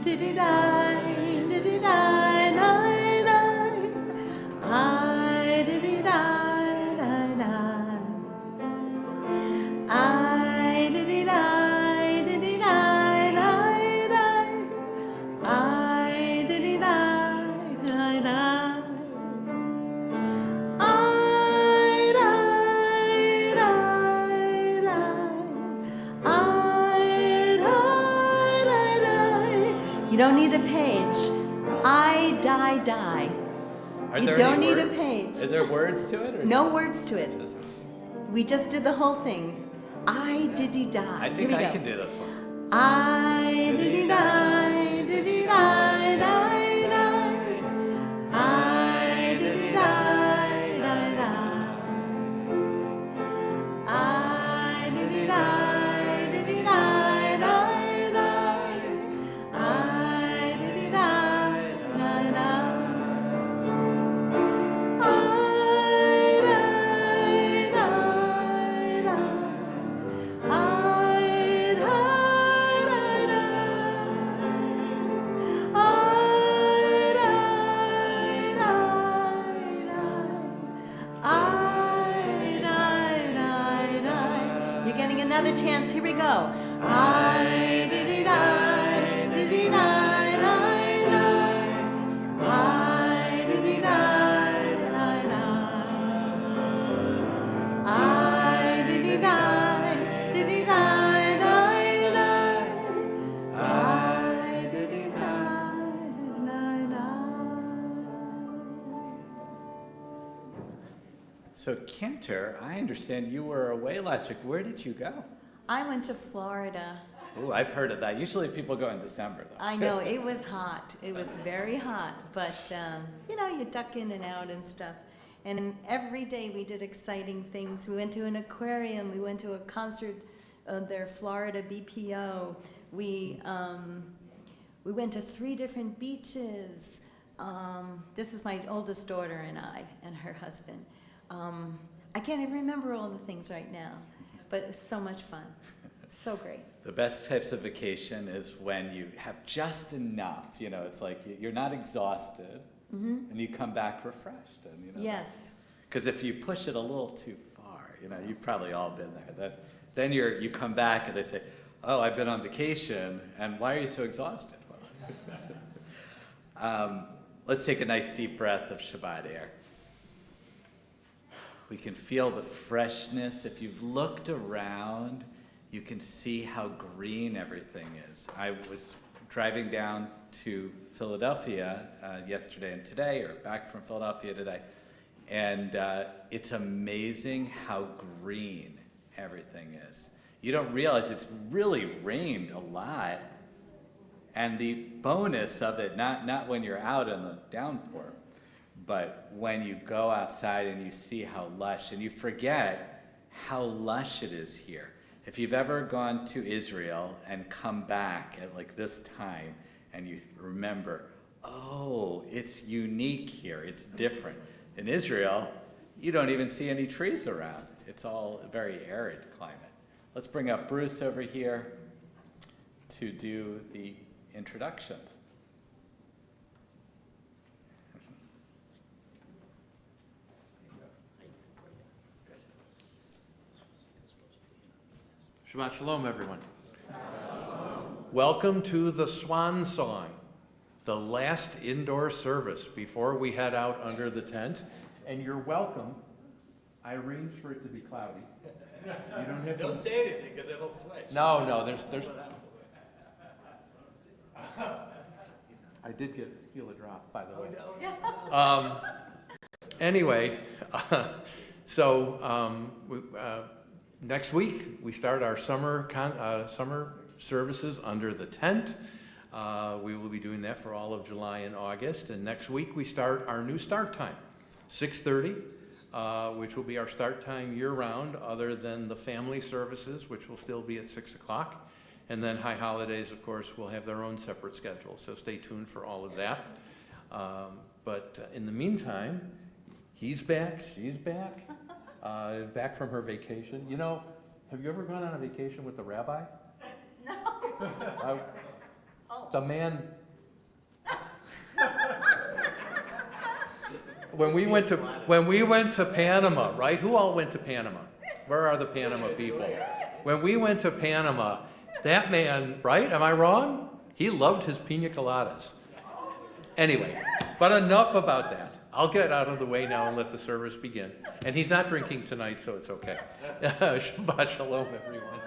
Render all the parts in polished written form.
You don't need a page. I die. You don't need a page. Are there words to it? Or no words to it. We just did the whole thing. I diddy die. I think I can do this one. I diddy die, diddy die, die, die. I diddy die, die, die. I diddy die, diddy die, die, die. I diddy die, die, die. You're getting another chance. Here we go. I diddy die, diddy die, die, die. I diddy die, die, die. I diddy die, diddy die, die, die. I diddy die, die, die. So Cantor, I understand you were away last week. Where did you go? I went to Florida. Oh, I've heard of that. Usually people go in December, though. I know, it was hot. It was very hot, but you duck in and out and stuff. And every day we did exciting things. We went to an aquarium. We went to a concert of their Florida BPO. We went to 3 different beaches. This is my oldest daughter and I and her husband. I can't even remember all the things right now, but it was so much fun. So great. The best types of vacation is when you have just enough. It's like you're not exhausted, and you come back refreshed. And Yes. Because if you push it a little too far, you've probably all been there. Then you come back and they say, "Oh, I've been on vacation, and why are you so exhausted?" Let's take a nice deep breath of Shabbat air. We can feel the freshness. If you've looked around, you can see how green everything is. I was driving down to Philadelphia yesterday and today, or back from Philadelphia today, and it's amazing how green everything is. You don't realize it's really rained a lot, and the bonus of it, not when you're out in the downpour, but when you go outside and you see how lush, and you forget how lush it is here. If you've ever gone to Israel and come back at like this time, and you remember, oh, it's unique here, it's different. In Israel, you don't even see any trees around. It's all a very arid climate. Let's bring up Bruce over here to do the introductions. Shabbat Shalom, everyone. Welcome to the Swan Song, the last indoor service before we head out under the tent. And you're welcome. I arranged for it to be cloudy. You don't have to. Don't say anything because it'll switch. No, there's. I did feel a drop, by the way. Anyway, next week we start our summer services under the tent. We will be doing that for all of July and August. And next week we start our new start time, 6:30, which will be our start time year-round, other than the family services, which will still be at 6 o'clock. And then High Holidays, of course, will have their own separate schedule. So stay tuned for all of that. But in the meantime, he's back, she's back, back from her vacation. Have you ever gone on a vacation with the rabbi? No. The man. When we went to Panama, right? Who all went to Panama? Where are the Panama people? When we went to Panama, that man, right? Am I wrong? He loved his pina coladas. Anyway, but enough about that. I'll get out of the way now and let the service begin. And he's not drinking tonight, so it's okay. Shabbat shalom, everyone.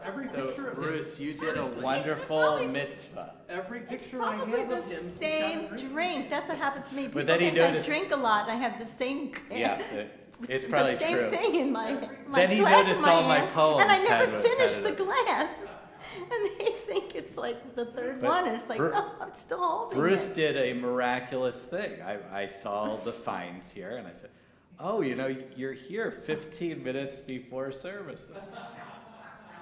Every So, picture of him, Bruce, you did a wonderful mitzvah. every It's picture I probably have the of him, he's same got a drink. That's what happens to me. People then he think I noticed- drink a lot. I have the same. Yeah, it's probably the same true. thing in my Then he glass in noticed my all my hand, poems and I had never what finish had the it. glass. And they think it's like the third But one, and it's like, Bru- no, I'm still holding Bruce it. did a miraculous thing. I saw the fines here and I said, oh, you're here 15 minutes before services.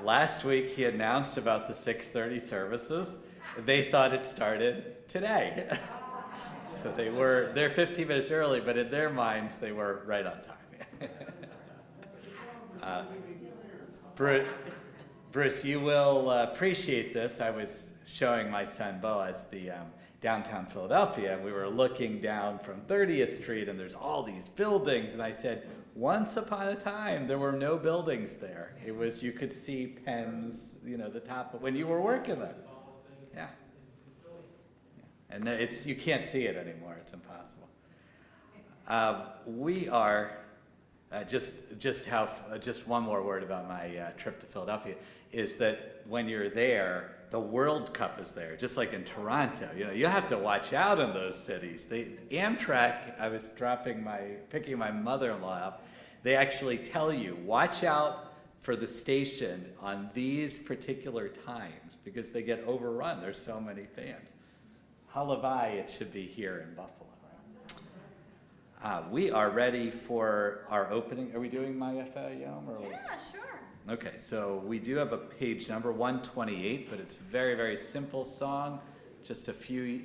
Last week he announced about the 6:30 services. They thought it started today. So they're 15 minutes early, but in their minds they were right on time. Bruce, you will appreciate this. I was showing my son Boaz the downtown Philadelphia, and we were looking down from 30th Street, and there's all these buildings, and I said, once upon a time, there were no buildings there. It was, you could see Penn's, the top of, when you were working there. Yeah. And you can't see it anymore. It's impossible. We are, just one more word about my trip to Philadelphia, is that when you're there, the World Cup is there, just like in Toronto. You have to watch out in those cities. Amtrak, I was picking my mother-in-law up, they actually tell you, watch out for the station on these particular times because they get overrun. There's so many fans. Halavai, it should be here in Buffalo. We are ready for our opening. Are we doing Mayafa Yom? Yeah, sure. Okay, so we do have a page number 128, but it's a very, very simple song. Just a few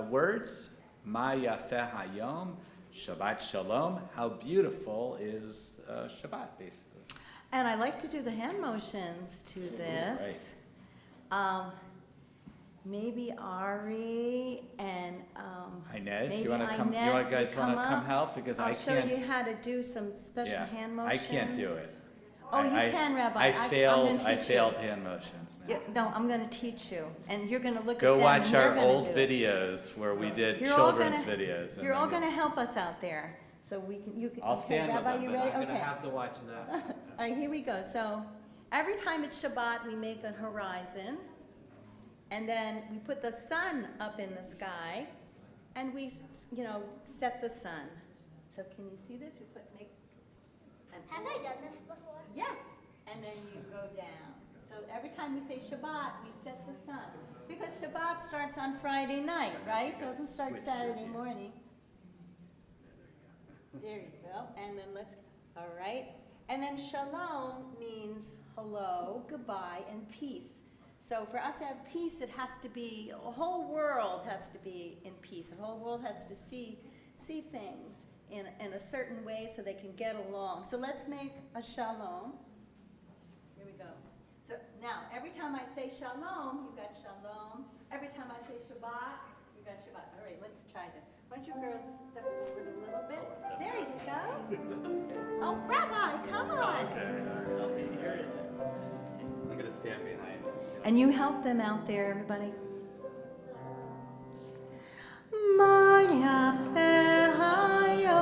words. Mayafa Hayom, Shabbat Shalom. How beautiful is Shabbat, basically. And I like to do the hand motions to this. Maybe Ari and Inez, maybe you want to come? Inez You will guys want to come come up. help because I I'll show can't. you how to do some special hand I motions. can't do it. Oh, you can, Rabbi. I I'm failed. gonna I teach failed you. hand motions. Now. Yeah, no, I'm going to teach you, and you're going to look Go at them watch and they're our gonna old do it. videos where we did You're all children's gonna- videos. and You're all then going to help us out there, so we can. You can. I'll okay, stand with Rabbi, them, you but ready? I'm Okay. gonna have to watch them. All right, here we go. So every time it's Shabbat, we make a horizon, and then we put the sun up in the sky, and we, set the sun. So can you see this? Have I done this before? Yes, and then you go down. So every time we say Shabbat, we set the sun. Because Shabbat starts on Friday night, right? Doesn't start Saturday morning. There you go. And then all right. And then Shalom means hello, goodbye, and peace. So for us to have peace, it has to be, the whole world has to be in peace. The whole world has to see things in a certain way so they can get along. So let's make a shalom. Here we go. So now, every time I say shalom, you got shalom. Every time I say Shabbat, you got Shabbat. All right, let's try this. Why don't you girls step forward a little bit? There you go. Oh, Rabbi, come on. Okay, I'll be here. I'm gonna stand behind. And you help them out there, everybody. Maya Hayom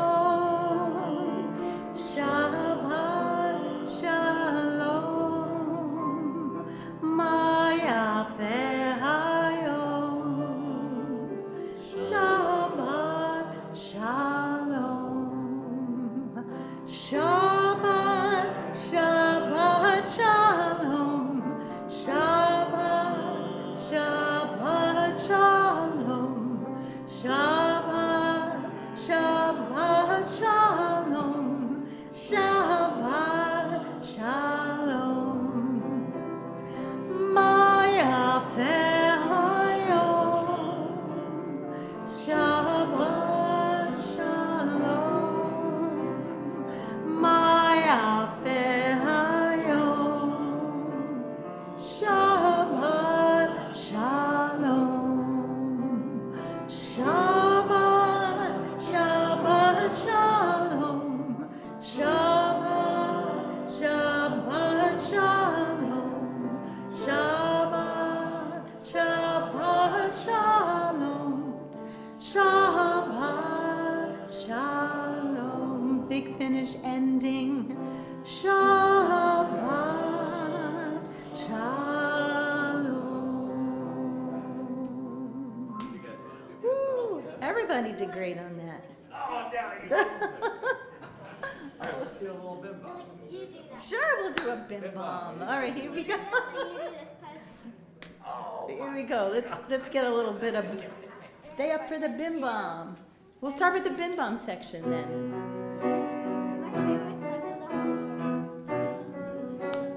Shabbat Shalom Maya Hayom Shabbat Shalom Shabbat Shabbat Shalom Shabbat Shabbat shalom. Shabbat shalom. Big finish ending. Shabbat shalom. Woo, everybody did great on that. Oh, now you All right, let's do a little bim bum. You do that. Sure, we'll do a bim Bim bum. bum. All right, here we go. You do this post. Here we go. Let's get a little bit of. Stay up for the bim bum. We'll start with the bim bum section then.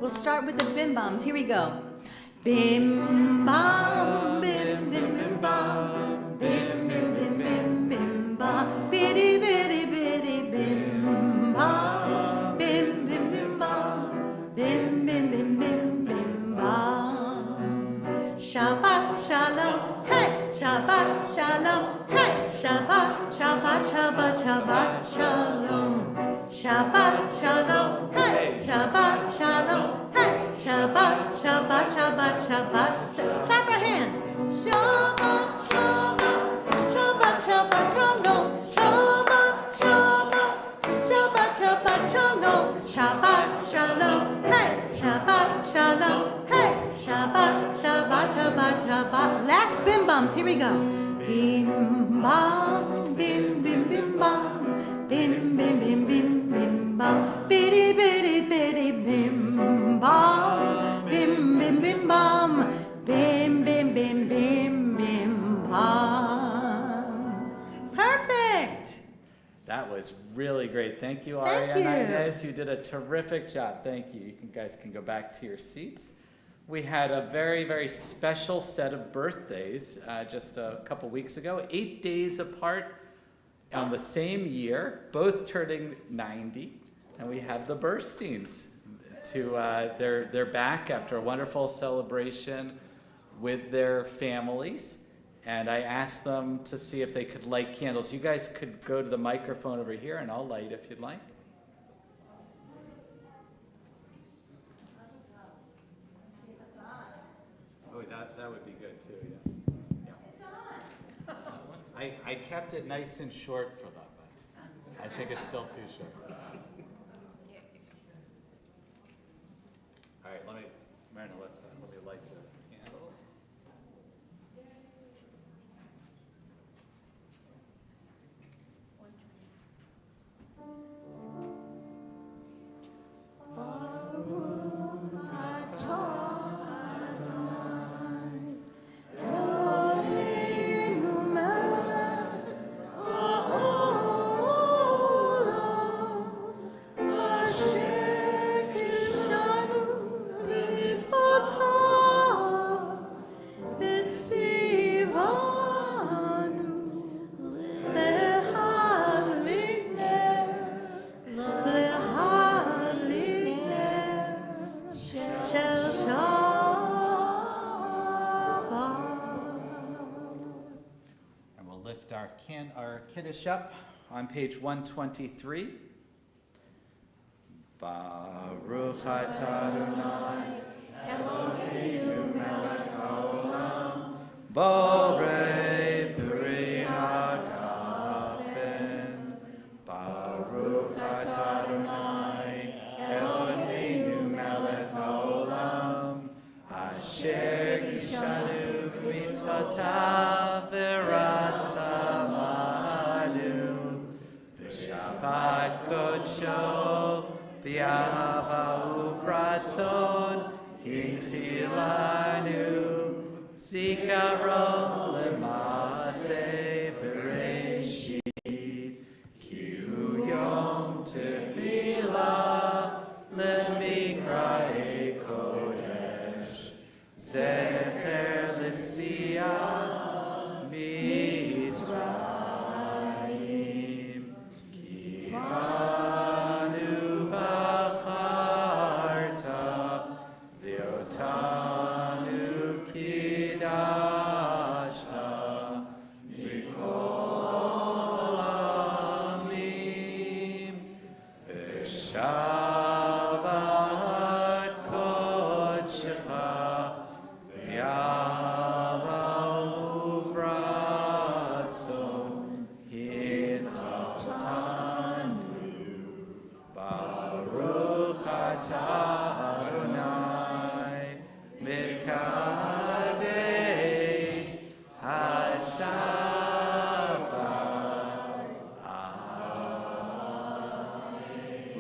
We'll start with the bim boms. Here we go. Bim bam, bim bim bim bam, bim bim bim bim bim bam, bitty bitty bitty bim bam, bim bim bim bam, bim bim bim bim bim bam. Shabbat shalom, hey, Shabbat shalom, hey, Shabbat Shabbat Shabbat Shabbat shalom, Shabbat shalom, hey, Shabbat shalom, hey, Shabbat Shabbat Shabbat Shabbat. Let's clap our hands. Shabbat Shabbat Shabbat Shabbat shalom, Shabbat Shabbat Shabbat Shabbat shalom, Shabbat shalom, hey, Shabbat shalom, hey, Shabbat Shabbat Shabbat Shabbat. Last bim bums. Here we go. Bim bam, bim bim bim bam, bim bim bim bim bim bam, bitty bitty bitty bim bam, bim bim bim bam, bim bim bim bim bim bam. Perfect. That was really great. Thank you, Thank Aria and you. Inez. You did a terrific job. Thank you. You guys can go back to your seats. We had a very, very special set of birthdays just a couple weeks ago, 8 days apart on the same year, both turning 90. And we have the Bursteins. They're back after a wonderful celebration with their families. And I asked them to see if they could light candles. You guys could go to the microphone over here, and I'll light if you'd like. Oh, that would be good too, yeah. I kept it nice and short for them, but I think it's still too short. All right, Marina, let me light the candles. And we'll lift our Kiddush up on page 123. Baruch atah Adonai Eloheinu melech haolam borei peri hagafen. Baruch atah Adonai Eloheinu melech haolam asher kishanu mitzvotav v'ratzamanu v'shabbat kodsho b'ahava u'vratzon hinchilanu zikaron l'maaseh bereshit ki hu yom tefillah lemikra'ei kodesh zecher l'tziat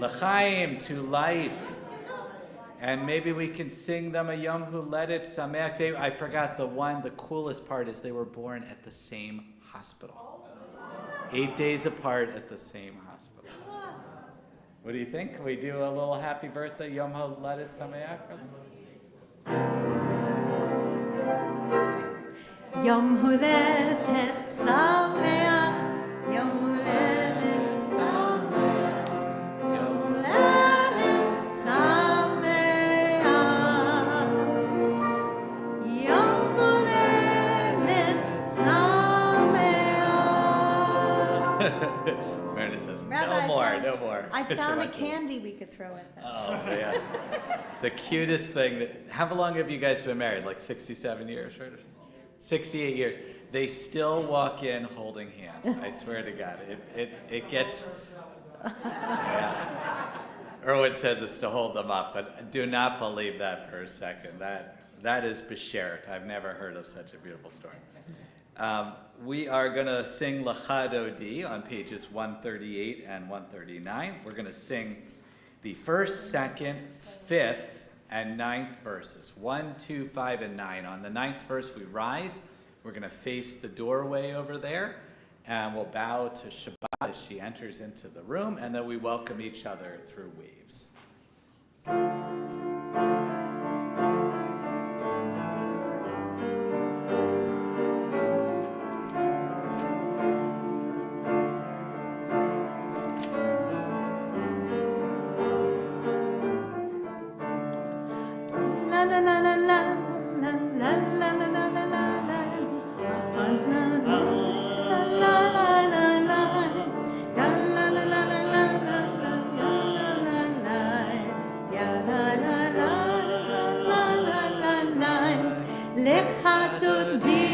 L'chaim, to life. And maybe we can sing them a Yom Huledet Sameach. I forgot the coolest part is they were born at the same hospital. 8 days apart at the same hospital. What do you think? Can we do a little happy birthday Yom Huledet Sameach? Yom Huledet Sameach, Yom Huledet Sameach, Yom Huledet Sameach, Yom Huledet Sameach. Meredith says, Rabbi, no more. I found a Shabbat. candy we could throw at them. Oh, yeah. The cutest thing. How long have you guys been married? Like 67 years, right? 68 years. They still walk in holding hands. I swear to God. It gets... Yeah. Erwin says it's to hold them up, but do not believe that for a second. That is beshert. I've never heard of such a beautiful story. We are going to sing L'cha Dodi on pages 138 and 139. We're going to sing the first, second, fifth, and ninth verses. 1, 2, 5, and 9. On the ninth verse, we rise. We're going to face the doorway over there, and we'll bow to Shabbat as she enters into the room, and then we welcome each other through weaves. La la la la la la la la la la la la la. La la la la la la. Ya la la la la la la la. Ya la la la la la la la. Lecha dodi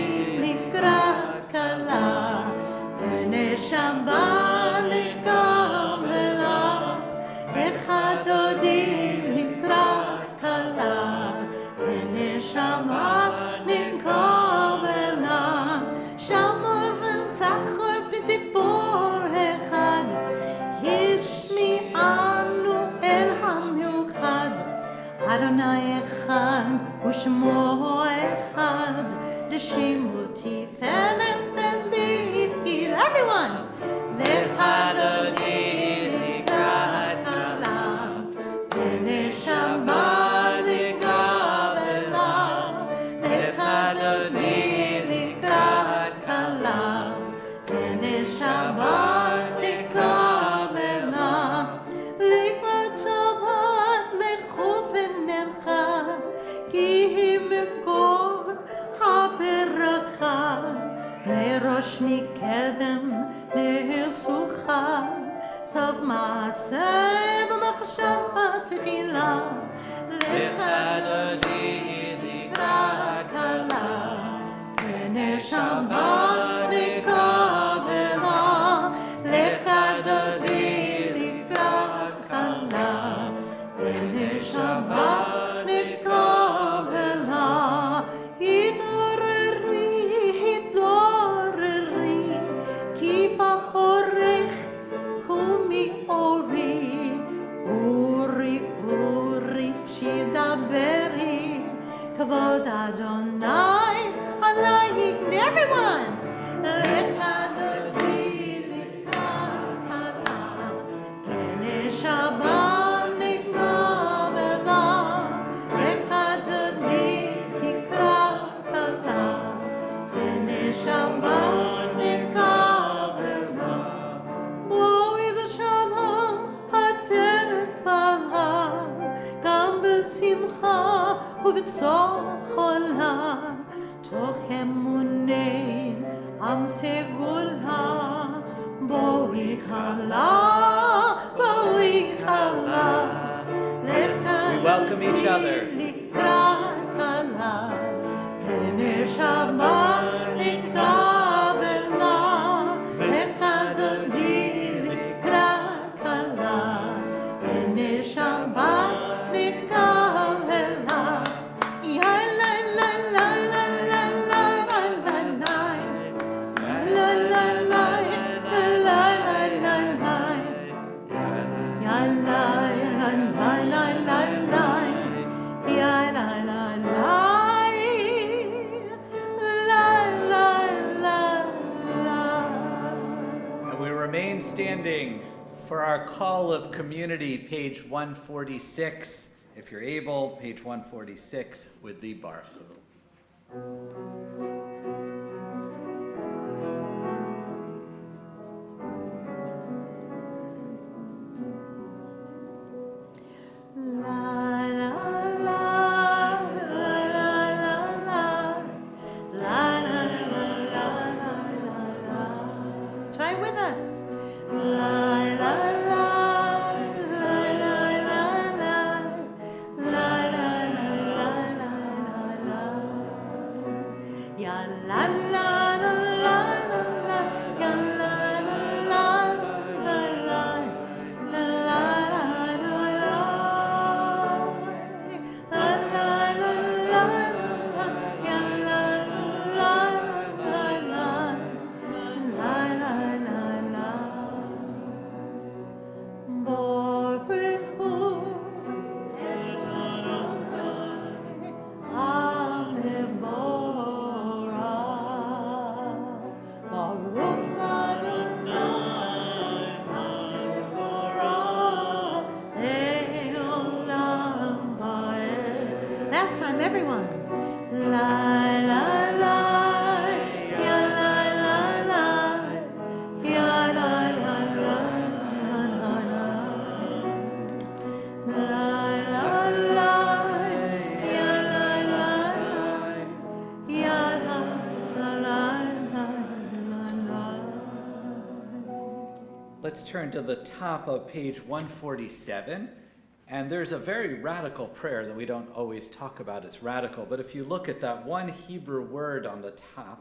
likrat kala, v'neshama lekavela. Lecha dodi likrat kala, v'neshama lekavela. Shamor v'sachor b'dibor echad, yishmi'anu el hamiuchad. Adonai echad u'shmo echad, l'shemu tiferet v'litgil. Everyone! Lecha dodi likrat kala, v'neshama lekavela. Lecha dodi likrat kala, v'neshama lekavela. Likrat Shabbat lechu v'nelcha, ki hi mekor haberacha. Merosh mikedem ne'esucha, sof ma'aseh b'machshava tchila. Lecha dodi likrat kala, v'neshama lekavela. Lecha dodi likrat kala, v'neshama lekavela. Hitoreri, kifa orech kumi ori. Uri, shidaberi, kavod Adonai alayik. Everyone! Lecha dodi likrat kala, v'neshama lekavela. Lecha dodi likrat kala, v'neshama lekavela. Boi v'shalom hateret bala, gam b'simcha ובצוחה, תוך אמוני עם סגולה. בואי כלה, בואי כלה, We welcome each other. לקראת כלה, ונשמה נקבלה. לך דודי לקראת כלה, ונשמה נקבלה. La standing for our call of community, page 146. If you're able, page 146 with the Baruch Hu. Try with us. La la la la la la la la la la la la. Ya la la la la la ya la la la la la la la la Last time, everyone. La la la, ya la la la, ya la la la la la. La la la, ya la la la, ya la la la la. Let's turn to the top of page 147. And there's a very radical prayer that we don't always talk about as radical, but if you look at that one Hebrew word on the top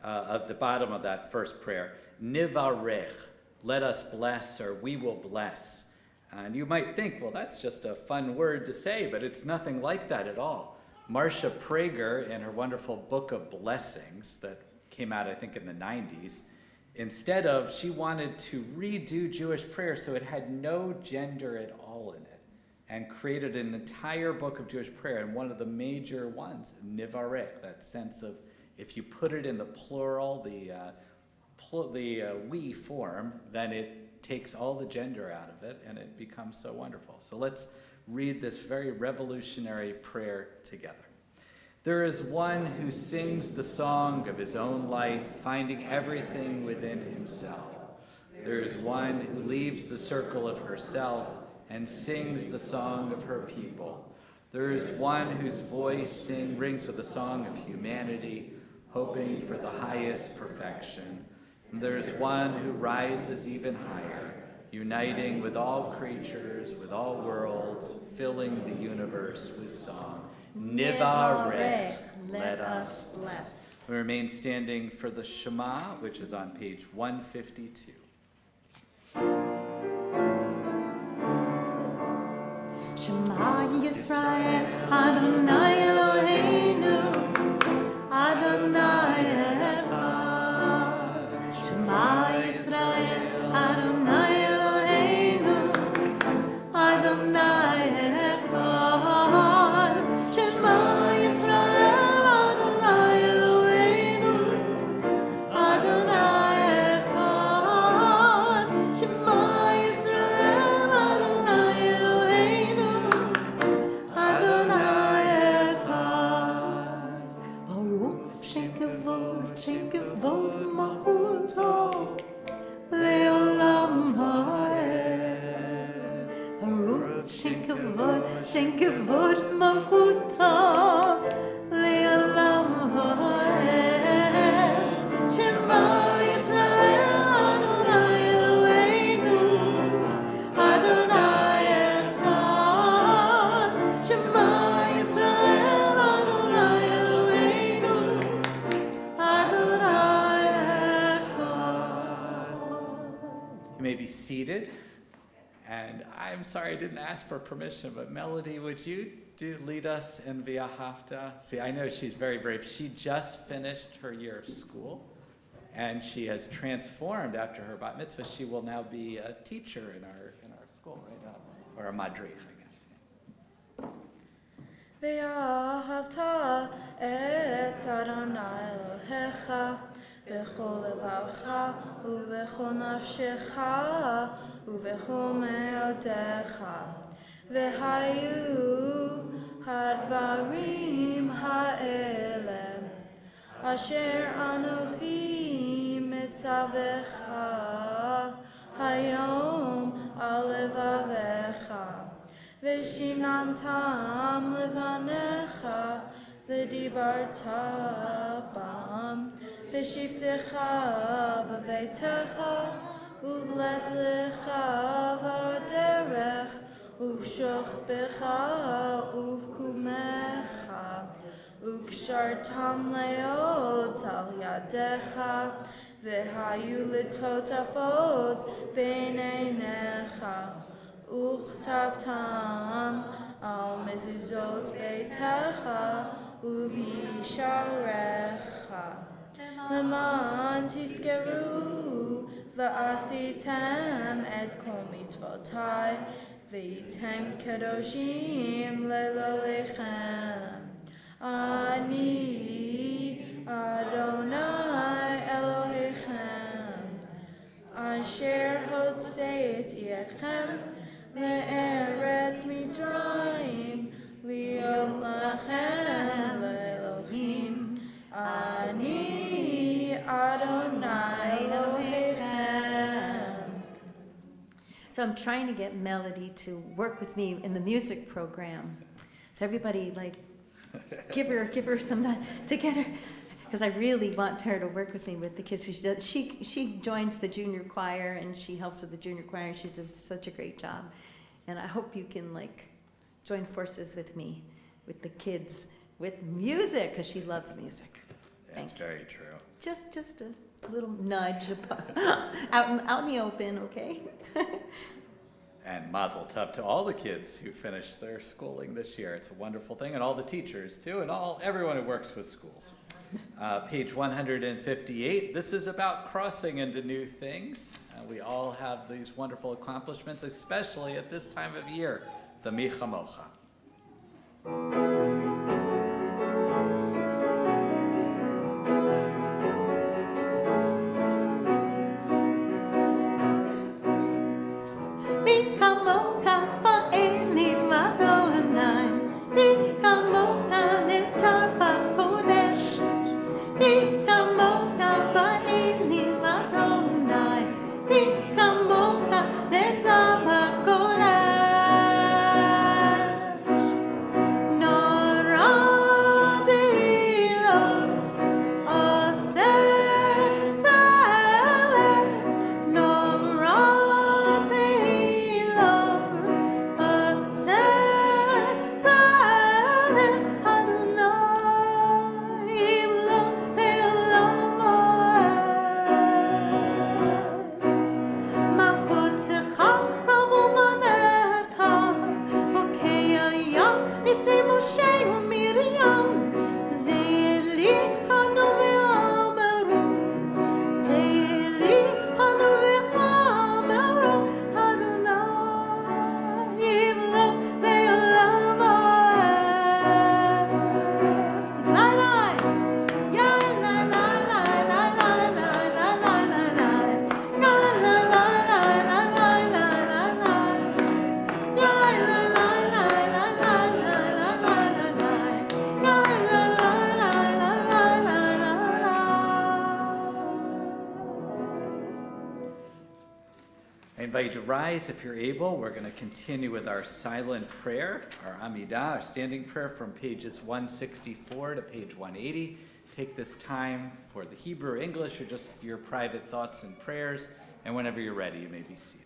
of the bottom of that first prayer, nivarech, let us bless, or we will bless. And you might think, well, that's just a fun word to say, but it's nothing like that at all. Marcia Prager, in her wonderful book of blessings that came out, I think, in the 90s, she wanted to redo Jewish prayer so it had no gender at all in it, and created an entire book of Jewish prayer, and one of the major ones, nivarech, that sense of if you put it in the plural, the we form, then it takes all the gender out of it, and it becomes so wonderful. So let's read this very revolutionary prayer together. There is one who sings the song of his own life, finding everything within himself. There is one who leaves the circle of herself and sings the song of her people. There is one whose voice rings with the song of humanity, hoping for the highest perfection. And there is one who rises even higher, uniting with all creatures, with all worlds, filling the universe with song. Nivarech, let us bless. We remain standing for the Shema, which is on page 152. Shema Yisrael, Adonai Eloheinu, Adonai Echad. Shema Yisrael, Adonai Eloheinu, Adonai Echad. Shema Yisrael, Adonai Eloheinu, Adonai Echad. Shema Yisrael, Adonai Eloheinu, Adonai Echad. Baruch Shenkevod Malchuto Leolam Ha'ed. Baruch Shenkevod Malchuto Leolam Ha'ed. Shema Yisrael, Adonai Eloheinu, Adonai Echad. Shema Yisrael, Adonai Eloheinu, Adonai Echad. You may be seated. And I'm sorry I didn't ask for permission, but Melody, would you lead us in V'ahavta? See, I know she's very brave. She just finished her year of school, and she has transformed after her bat mitzvah. She will now be a teacher in our school, right? Or a madrich, I guess. V'ahavta et Adonai Elohecha בכל לבבך ובכל נפשך ובכל מאודיך. והיו הדברים האלה אשר אנוכי מצווך היום על לבביך, ושיננתם לבניך ודיברת בם בשבתך בביתך ובלעדיך בדרך ובשוכבך ובקומך, וקשרתם להיות על ידיך, והיו לטוטפות בין עיניך, וכתבתם על מזוזות ביתך ובישעריך, למען תזכרו ועשיתם את כל מצוותי, והייתם קדושים לאלוהיכם. אני אדוני אלוהיכם, אשר הוצאתי אתכם מארץ מצרים, להיות לכם לאלוהים. אני אדוני אלוהיכם. So I'm trying to get Melody to work with me in the music program. So everybody, like, give her some to get her, because I really want her to work with me with the kids. She joins the junior choir and she helps with the junior choir, and she does such a great job. And I hope you can like join forces with me, with the kids, with music, because she loves music. That's very true. Just a little nudge out in the open, okay? And mazel tov to all the kids who finished their schooling this year. It's a wonderful thing, and all the teachers too, and everyone who works with schools. Page 158. This is about crossing into new things. We all have these wonderful accomplishments, especially at this time of year, the Mi Chamocha. I invite you to rise if you're able. We're going to continue with our silent prayer, our Amidah, our standing prayer from pages 164 to page 180. Take this time for the Hebrew or English or just your private thoughts and prayers, and whenever you're ready, you may be seated.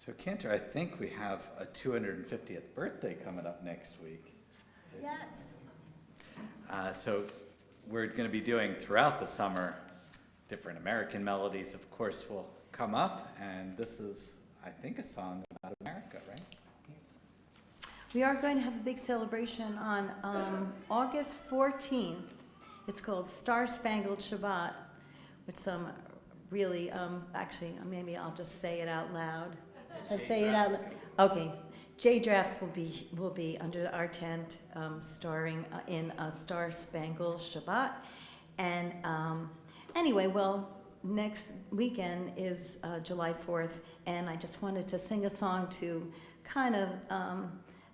So Cantor, I think we have a 250th birthday coming up next week. Yes. So we're going to be doing throughout the summer different American melodies, of course, will come up, and this is, I think, a song about America, right? We are going to have a big celebration on August 14th. It's called Star Spangled Shabbat, with some really, actually, maybe I'll just say it out loud. Should I say it out loud? Okay. J-Draft will be under our tent, starring in a Star Spangled Shabbat. And anyway, well, next weekend is July 4th, and I just wanted to sing a song to kind of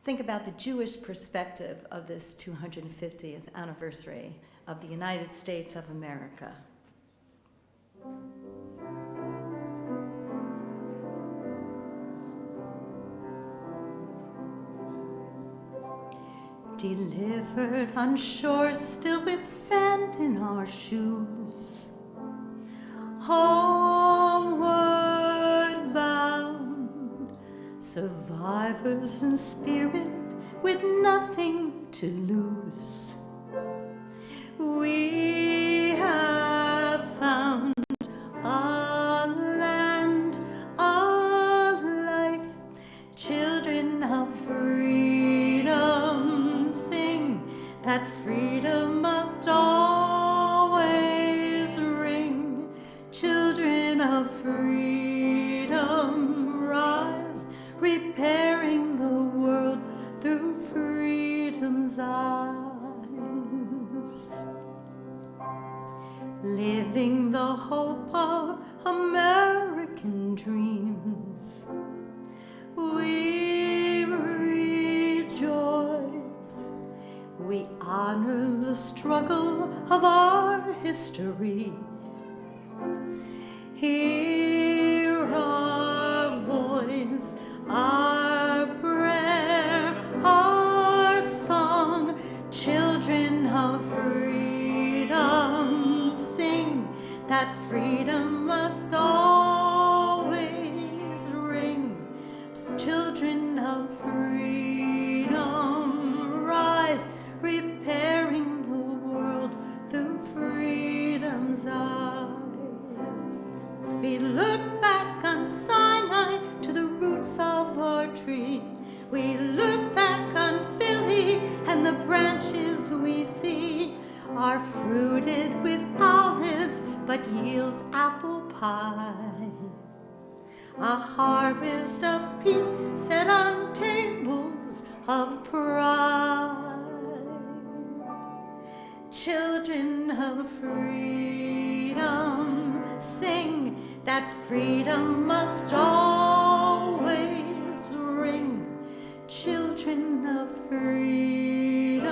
think about the Jewish perspective of this 250th anniversary of the United States of America. Delivered on shores still with sand in our shoes, homeward bound, survivors in spirit with nothing to lose. We have found a land, a life, children of freedom sing that freedom must always ring. Children of freedom rise, repairing the world through freedom's eyes. Living the hope of American dreams, we rejoice. We honor the struggle of our history. Hear our voice, our prayer, our song. Children of freedom sing that freedom must always ring. Children of freedom rise, repairing the world through freedom's eyes. We look back on Sinai to the roots of our tree. We look back on Philly and the branches we see are fruited with olives but yield apple pie. A harvest of peace set on tables of pride. Children of freedom sing that freedom must always ring. Children of freedom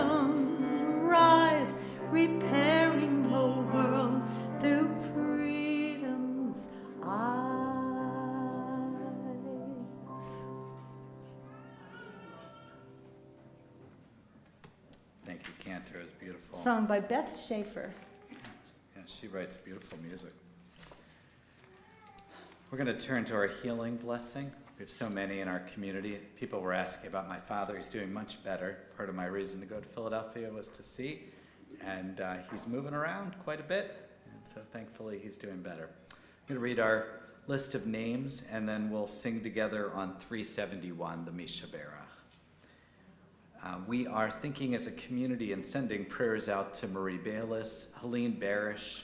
rise, repairing the world through freedom's eyes. Thank you, Cantor. It was beautiful. Sung by Beth Schaefer. Yeah, she writes beautiful music. We're going to turn to our healing blessing. We have so many in our community. People were asking about my father. He's doing much better. Part of my reason to go to Philadelphia was to see, and he's moving around quite a bit, and so thankfully he's doing better. I'm going to read our list of names, and then we'll sing together on 371, the Mishaberach. We are thinking as a community and sending prayers out to Marie Bayless, Helene Barish,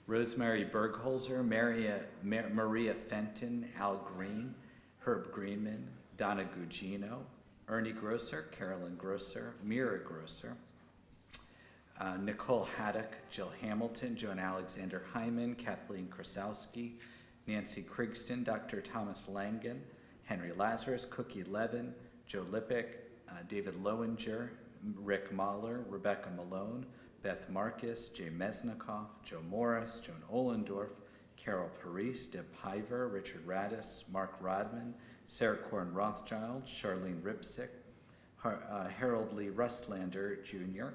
Rosemary Bergholzer, Maria Fenton, Al Green, Herb Greenman, Donna Gugino, Ernie Grosser, Carolyn Grosser, Mira Grosser, Nicole Haddock, Jill Hamilton, Joan Alexander Hyman, Kathleen Krasowski, Nancy Krigston, Dr. Thomas Langen, Henry Lazarus, Cookie Levin, Joe Lippick, David Lowinger, Rick Mahler, Rebecca Malone, Beth Marcus, Jay Mesnikoff, Joe Morris, Joan Ohlendorf, Carol Parise, Deb Piver, Richard Radis, Mark Rodman, Sarah Korn Rothschild, Charlene Ripsick, Harold Lee Rustlander Jr.,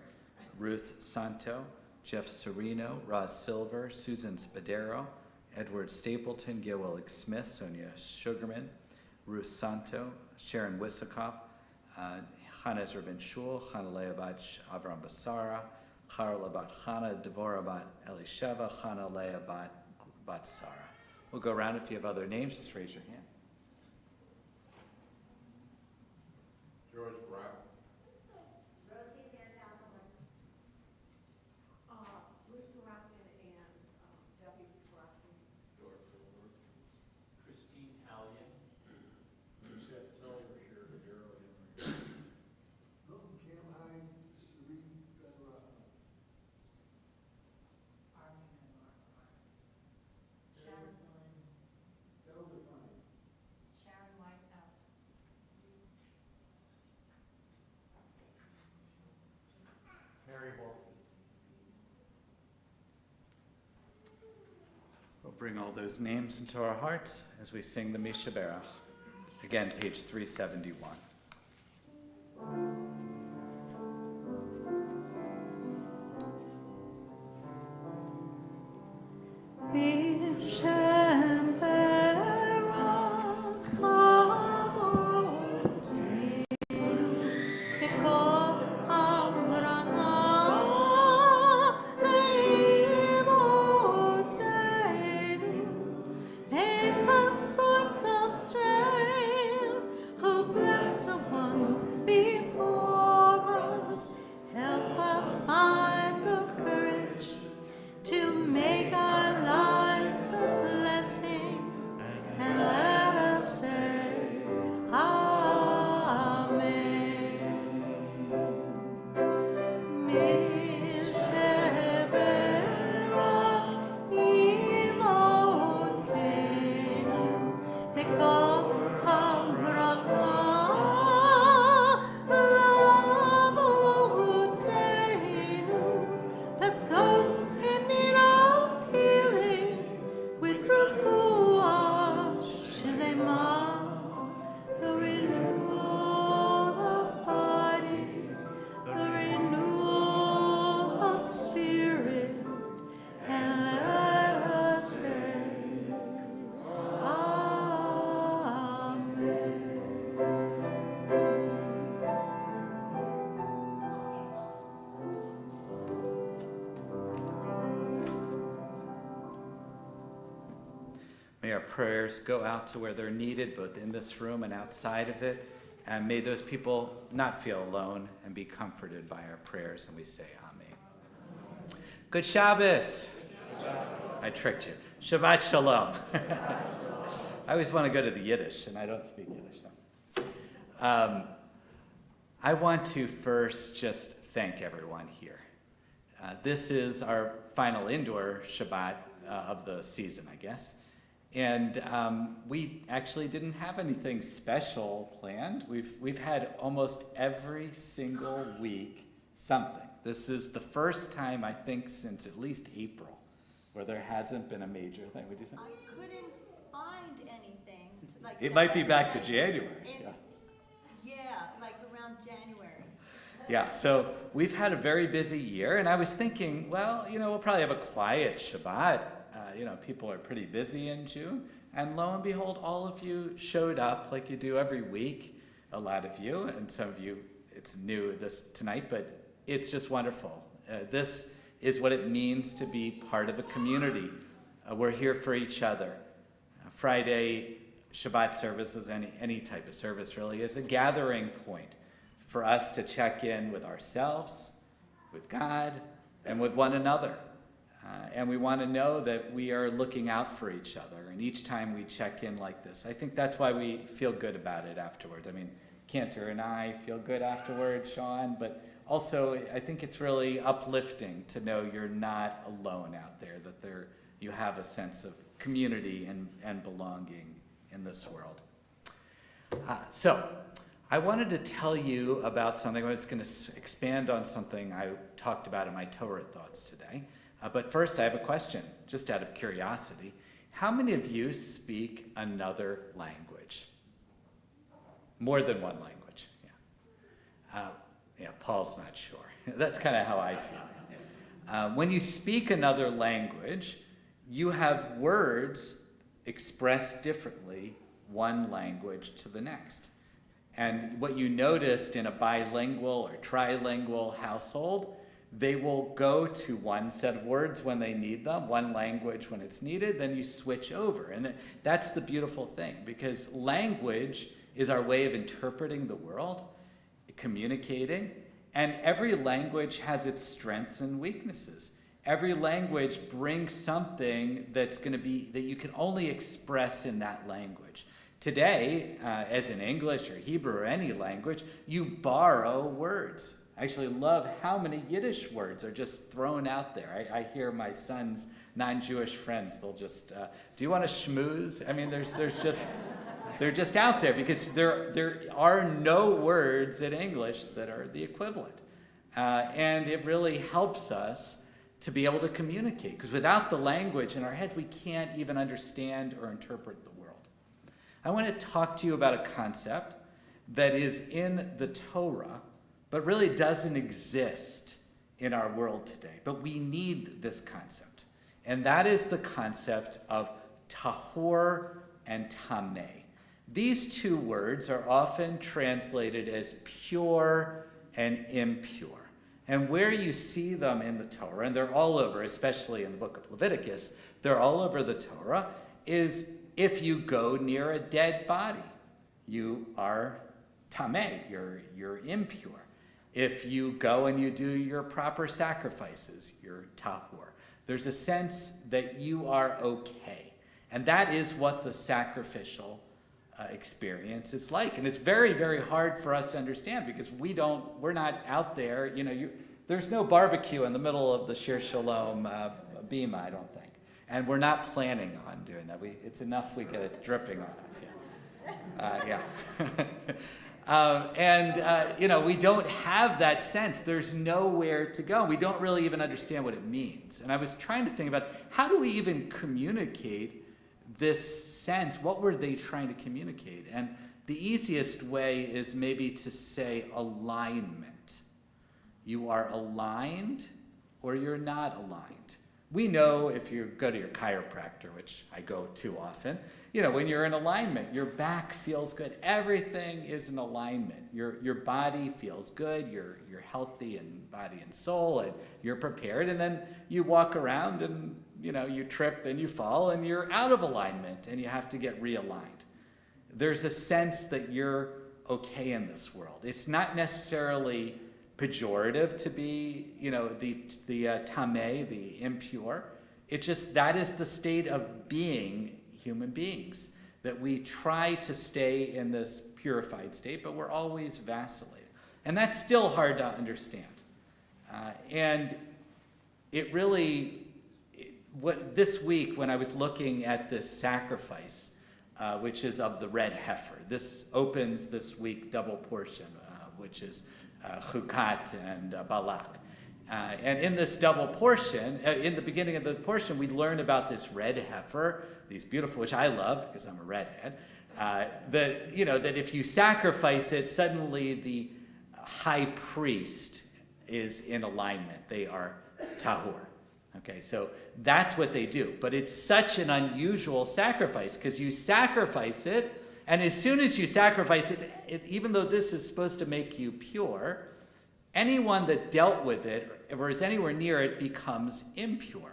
Ruth Santo, Jeff Serino, Roz Silver, Susan Spadero, Edward Stapleton, Gail Willig Smith, Sonia Sugarman, Ruth Santo, Sharon Wissakoff, Chana Ezra Ben Shul, Chana Leah bat Avram Basara, Charla bat Chana, Devorah bat Elisheva, Chana Leah bat Sarah. We'll go around. If you have other names, just raise your hand. George Brown. Rosie Van Dalen. Bruce Moroccan and Debbie Moroccan. George Silver. Christine Hallion. Joseph Silver, Sheriff Darrell. Milton Cam High, Serene Bedrock. Sharon Flynn. That'll define. Sharon Weishaupt. Mary Walton. We'll bring all those names into our hearts as we sing the Mishaberach. Again, page 371. May our prayers go out to where they're needed, both in this room and outside of it. And may those people not feel alone and be comforted by our prayers. And we say Amen. Good Shabbos. I tricked you. Shabbat Shalom. I always want to go to the Yiddish, and I don't speak Yiddish. So. I want to first just thank everyone here. This is our final indoor Shabbat of the season, I guess. And we actually didn't have anything special planned. We've had almost every single week something. This is the first time, I think, since at least April, where there hasn't been a major thing. Would you say? I couldn't find anything. It might be back to January. Yeah, like around January. Yeah, so we've had a very busy year, and I was thinking, well, we'll probably have a quiet Shabbat. People are pretty busy in June. And lo and behold, all of you showed up like you do every week, a lot of you, and some of you, it's new tonight, but it's just wonderful. This is what it means to be part of a community. We're here for each other. Friday Shabbat services, any type of service really, is a gathering point for us to check in with ourselves, with God, and with one another. And we want to know that we are looking out for each other. And each time we check in like this, I think that's why we feel good about it afterwards. I mean, Cantor and I feel good afterwards, Sean, but also I think it's really uplifting to know you're not alone out there, that you have a sense of community and belonging in this world. So I wanted to tell you about something. I was going to expand on something I talked about in my Torah thoughts today. But first, I have a question, just out of curiosity. How many of you speak another language? More than one language, yeah. Paul's not sure. That's kind of how I feel. When you speak another language, you have words expressed differently one language to the next. And what you noticed in a bilingual or trilingual household, they will go to one set of words when they need them, one language when it's needed, then you switch over. And that's the beautiful thing, because language is our way of interpreting the world, communicating, and every language has its strengths and weaknesses. Every language brings something that's going to be, that you can only express in that language. Today, as in English or Hebrew or any language, you borrow words. I actually love how many Yiddish words are just thrown out there. I hear my son's non-Jewish friends, they'll just, do you want to schmooze? I mean, they're just out there because there are no words in English that are the equivalent. And it really helps us to be able to communicate, because without the language in our heads, we can't even understand or interpret the world. I want to talk to you about a concept that is in the Torah, but really doesn't exist in our world today. But we need this concept. And that is the concept of tahor and tameh. These two words are often translated as pure and impure. And where you see them in the Torah, and they're all over, especially in the book of Leviticus, they're all over the Torah, is if you go near a dead body, you are tameh, you're impure. If you go and you do your proper sacrifices, you're tahor. There's a sense that you are okay. And that is what the sacrificial experience is like. And it's very, very hard for us to understand because we're not out there, there's no barbecue in the middle of the Shir Shalom bima, I don't think. And we're not planning on doing that. It's enough we get it dripping on us, yeah. We don't have that sense. There's nowhere to go. We don't really even understand what it means. And I was trying to think about, how do we even communicate this sense? What were they trying to communicate? And the easiest way is maybe to say alignment. You are aligned or you're not aligned. We know if you go to your chiropractor, which I go to often, when you're in alignment, your back feels good. Everything is in alignment. Your body feels good. You're healthy in body and soul, and you're prepared. And then you walk around and you trip and you fall and you're out of alignment and you have to get realigned. There's a sense that you're okay in this world. It's not necessarily pejorative to be, the tameh, the impure. It's just that is the state of being human beings, that we try to stay in this purified state, but we're always vacillating. And that's still hard to understand. And it really, this week when I was looking at this sacrifice, which is of the red heifer, this opens this week double portion, which is chukat and balak. And in this double portion, in the beginning of the portion, we learn about this red heifer, these beautiful, which I love because I'm a redhead, that if you sacrifice it, suddenly the high priest is in alignment. They are tahor. Okay, so that's what they do. But it's such an unusual sacrifice because you sacrifice it, and as soon as you sacrifice it, even though this is supposed to make you pure, anyone that dealt with it or is anywhere near it becomes impure.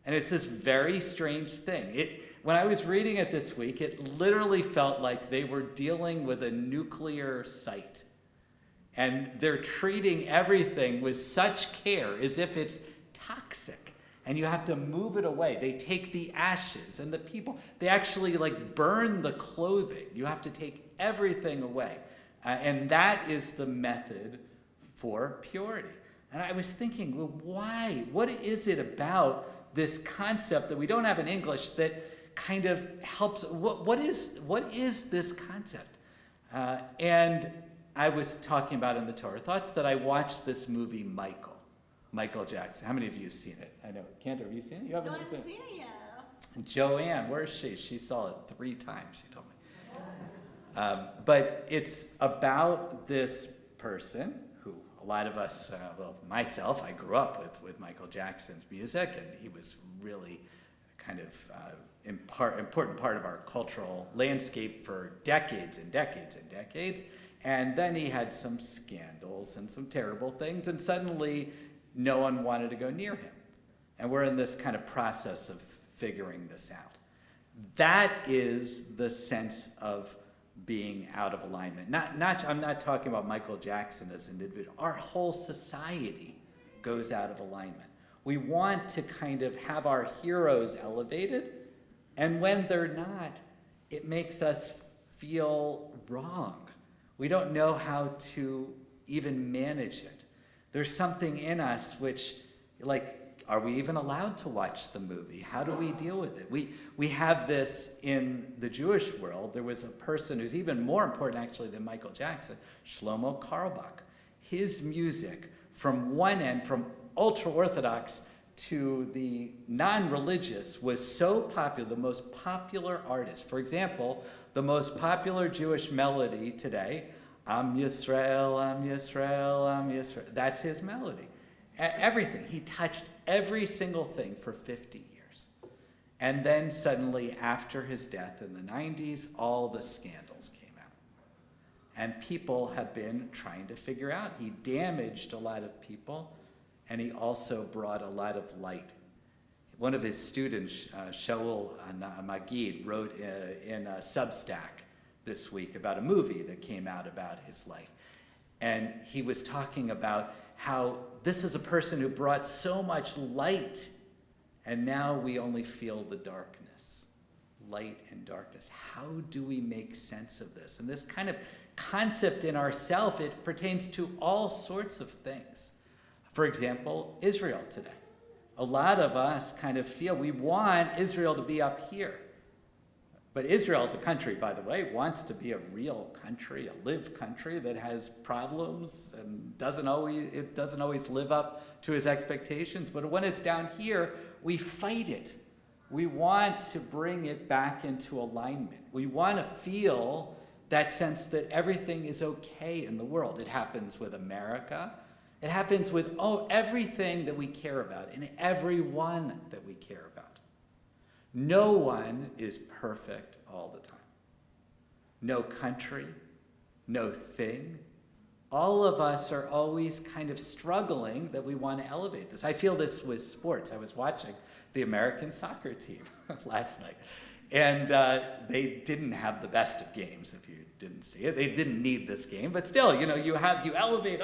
And it's this very strange thing. When I was reading it this week, it literally felt like they were dealing with a nuclear site. And they're treating everything with such care as if it's toxic. And you have to move it away. They take the ashes and the people. They actually burn the clothing. You have to take everything away. And that is the method for purity. And I was thinking, well, why? What is it about this concept that we don't have in English that kind of helps? What is this concept? And I was talking about in the Torah Thoughts that I watched this movie Michael Jackson. How many of you have seen it? I know, Cantor, have you seen it? You haven't No, I haven't seen it? seen it yet. Joanne, where is she? She saw it 3 times, she told me. But it's about this person who a lot of us, myself, I grew up with Michael Jackson's music, and he was really kind of important part of our cultural landscape for decades and decades and decades. And then he had some scandals and some terrible things, and suddenly no one wanted to go near him. And we're in this kind of process of figuring this out. That is the sense of being out of alignment. I'm not talking about Michael Jackson as an individual. Our whole society goes out of alignment. We want to kind of have our heroes elevated, and when they're not, it makes us feel wrong. We don't know how to even manage it. There's something in us which, like, are we even allowed to watch the movie? How do we deal with it? We have this in the Jewish world. There was a person who's even more important actually than Michael Jackson, Shlomo Carlebach. His music from one end, from ultra-Orthodox to the non-religious, was so popular, the most popular artist. For example, the most popular Jewish melody today, Am Yisrael, Am Yisrael, Am Yisrael. That's his melody. Everything. He touched every single thing for 50 years. And then suddenly, after his death in the 90s, all the scandals came out. And people have been trying to figure out. He damaged a lot of people, and he also brought a lot of light. One of his students, Shaul Magid, wrote in a Substack this week about a movie that came out about his life. And he was talking about how this is a person who brought so much light, and now we only feel the darkness. Light and darkness. How do we make sense of this? And this kind of concept in ourself, it pertains to all sorts of things. For example, Israel today. A lot of us kind of feel we want Israel to be up here. But Israel as a country, by the way, wants to be a real country, a live country that has problems and doesn't always live up to his expectations. But when it's down here, we fight it. We want to bring it back into alignment. We want to feel that sense that everything is okay in the world. It happens with America. It happens with everything that we care about and everyone that we care about. No one is perfect all the time. No country, no thing. All of us are always kind of struggling that we want to elevate this. I feel this with sports. I was watching the American soccer team last night, and they didn't have the best of games, if you didn't see it. They didn't need this game, but still, you elevate,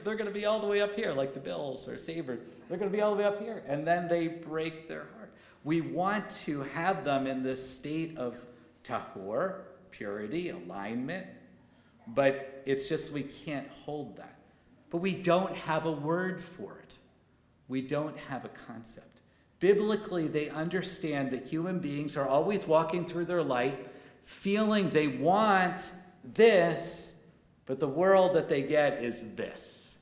they're going to be all the way up here, like the Bills or Sabres. They're going to be all the way up here, and then they break their heart. We want to have them in this state of tahor, purity, alignment, but it's just we can't hold that. But we don't have a word for it. We don't have a concept. Biblically, they understand that human beings are always walking through their life, feeling they want this, but the world that they get is this.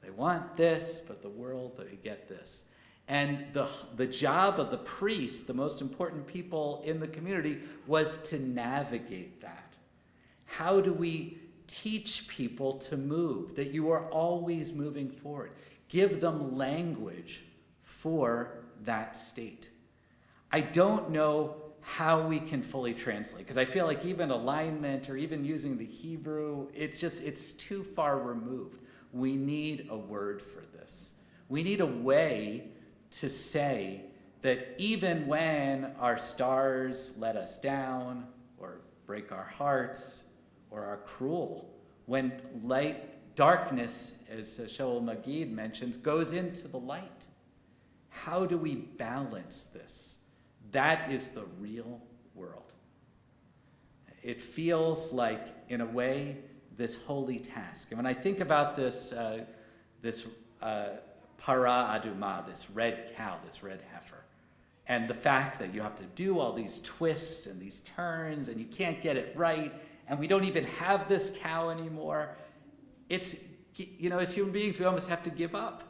They want this, but the world that they get this. And the job of the priest, the most important people in the community, was to navigate that. How do we teach people to move, that you are always moving forward? Give them language for that state. I don't know how we can fully translate, because I feel like even alignment or even using the Hebrew, it's too far removed. We need a word for this. We need a way to say that even when our stars let us down or break our hearts or are cruel, when darkness, as Shaul Magid mentions, goes into the light, how do we balance this? That is the real world. It feels like, in a way, this holy task. And when I think about this para aduma, this red cow, this red heifer, and the fact that you have to do all these twists and these turns and you can't get it right, and we don't even have this cow anymore, it's, as human beings, we almost have to give up.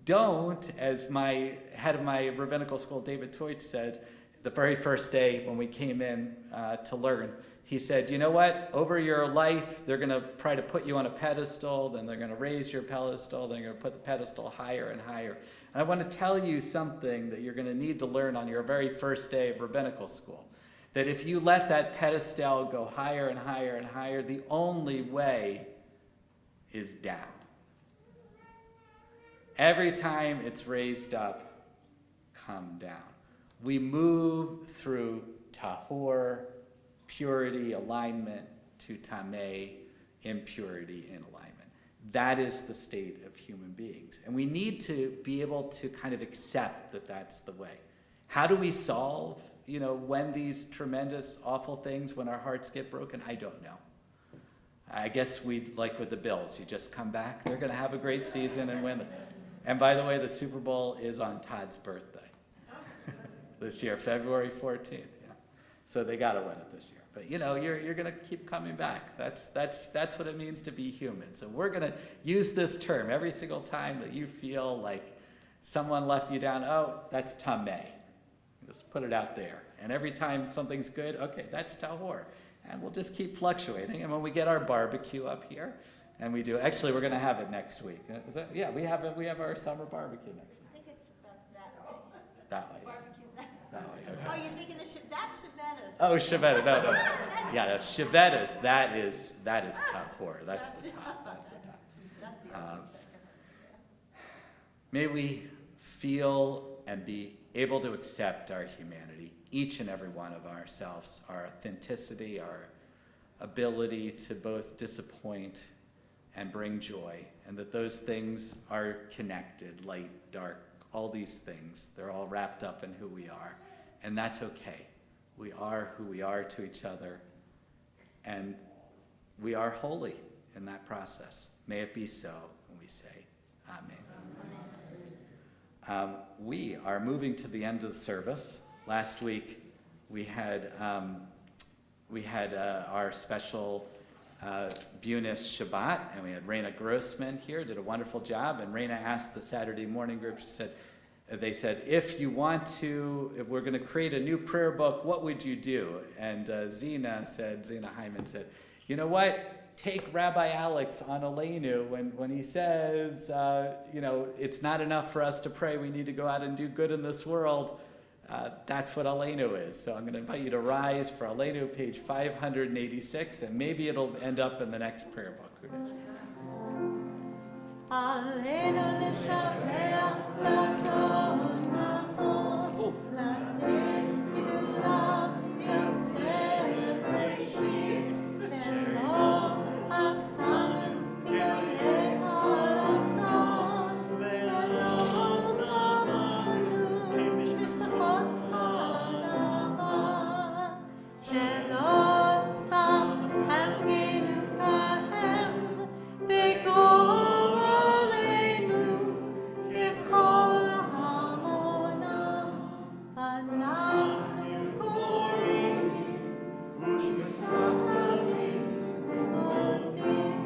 Don't, as my head of my rabbinical school, David Teutsch, said the very first day when we came in to learn, he said, you know what? Over your life, they're going to try to put you on a pedestal, then they're going to raise your pedestal, then they're going to put the pedestal higher and higher. And I want to tell you something that you're going to need to learn on your very first day of rabbinical school. That if you let that pedestal go higher and higher and higher, the only way is down. Every time it's raised up, come down. We move through tahor, purity, alignment, to tameh, impurity, and alignment. That is the state of human beings. And we need to be able to kind of accept that that's the way. How do we solve, when these tremendous, awful things, when our hearts get broken? I don't know. I guess like with the Bills, you just come back, they're going to have a great season and win. And by the way, the Super Bowl is on Todd's birthday this year, February 14th. Yeah. So they got to win it this year. But you're going to keep coming back. That's what it means to be human. So we're going to use this term every single time that you feel like someone left you down. Oh, that's tameh. Just put it out there. And every time something's good, okay, that's tahor. And we'll just keep fluctuating. And when we get our barbecue up here, and we do, actually, we're going to have it next week. Is that? Yeah, we have our summer barbecue next week. I think it's about that way. That way. Barbecue's that. That way. Okay. Oh, you're thinking of that's Shabbat. Oh, Shabbat. No. Yeah, no, Shabbat that is tahor. That's the top. That's the top. That's the ultimate sacrifice. May we feel and be able to accept our humanity, each and every one of ourselves, our authenticity, our ability to both disappoint and bring joy, and that those things are connected, light, dark, all these things, they're all wrapped up in who we are, and that's okay. We are who we are to each other, and we are holy in that process. May it be so, and we say, Amen. We are moving to the end of the service. Last week, we had our special Bunis Shabbat, and we had Raina Grossman here, did a wonderful job, and Raina asked the Saturday morning group, they said, if we're going to create a new prayer book, what would you do? And Zena Hyman said, you know what? Take Rabbi Alex on Aleinu when he says, it's not enough for us to pray, we need to go out and do good in this world. That's what Aleinu is. So I'm going to invite you to rise for Aleinu, page 586, and maybe it'll end up in the next prayer book. Who knows? Aleinu nishapeach laton makon, latin idulam yosef reshit, shalom asamin idoyeh haratzon, velo zamanu mishpachot ha'adama, shalom sam hamkinu kahem, v'gor aleinu kechol hamonam, v'anachnu korim u'shmachtamim modim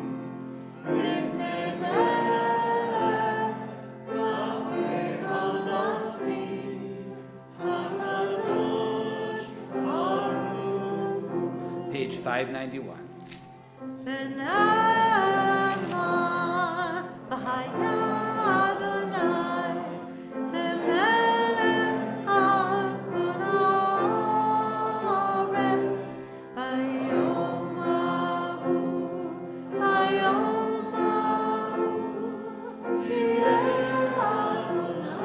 lifnei melech malchei hamachim hakadosh baruch hu. Page 591. V'namar v'haya Adonai lemelech hakol haaretz hayom hahu yireh Adonai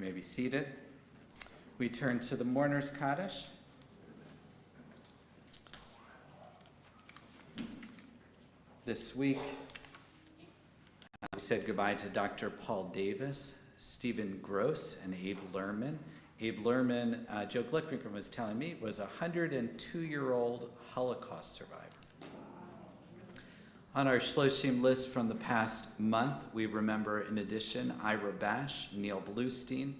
You may be seated. We turn to the Mourner's Kaddish. This week, we said goodbye to Dr. Paul Davis, Stephen Gross, and Abe Lerman. Abe Lerman, Joe Glickringham was telling me, was a 102-year-old Holocaust survivor. On our Shloshim list from the past month, we remember, in addition, Ira Bash, Neil Bluestein,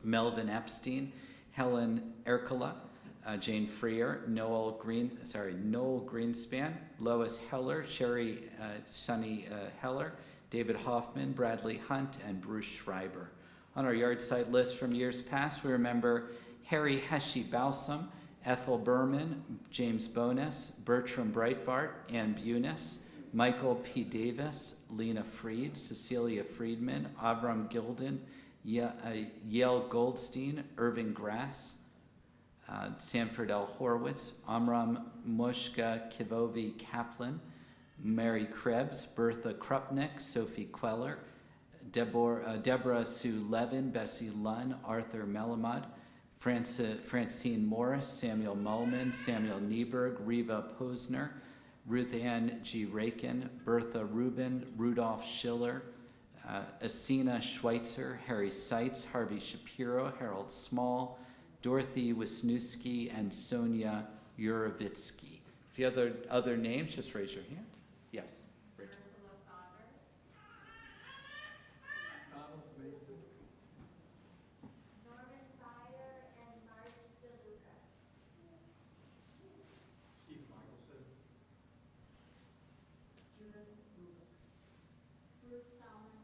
Melvin Epstein, Helen Erkola, Jane Freer, Noel Greenspan, Lois Heller, Sherry Sunny Heller, David Hoffman, Bradley Hunt, and Bruce Schreiber. On our yard site list from years past, we remember Harry Heshy Balsam, Ethel Berman, James Bonus, Bertram Breitbart, Ann Bunis, Michael P. Davis, Lena Freed, Cecilia Friedman, Avram Gilden, Yael Goldstein, Irving Grass, Sanford L. Horowitz, Amram Moshka Kivovi Kaplan, Mary Krebs, Bertha Krupnick, Sophie Queller, Deborah Sue Levin, Bessie Lunn, Arthur Melamud, Francine Morris, Samuel Mullman, Samuel Nieberg, Riva Posner, Ruth Ann G. Rakin, Bertha Rubin, Rudolph Schiller, Asina Schweitzer, Harry Seitz, Harvey Shapiro, Harold Small, Dorothy Wisniewski, and Sonia Urovitsky. If you have other names, just raise your hand. Yes. Rachel. Donald Mason. Norman Fire and Marge DeLuca. Steve Michelson. Judith Luke. Ruth Salmon.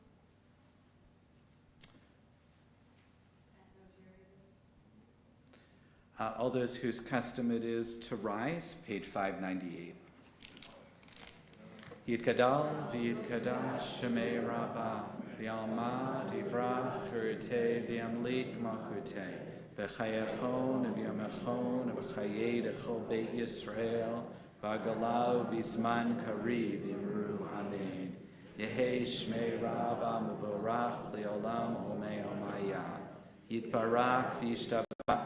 All those whose custom it is to rise, page 598. Yitgadal v'yitkadash shemei rabbah v'yalma divrach urte v'yamlik malchute v'chayachon v'yamachon v'chayei d'chol beit Yisrael v'agalau v'zman kariv v'imru amen. Yehei shmei rabbah mevorach li'olam omei omaya. Yitbarak v'yishtabak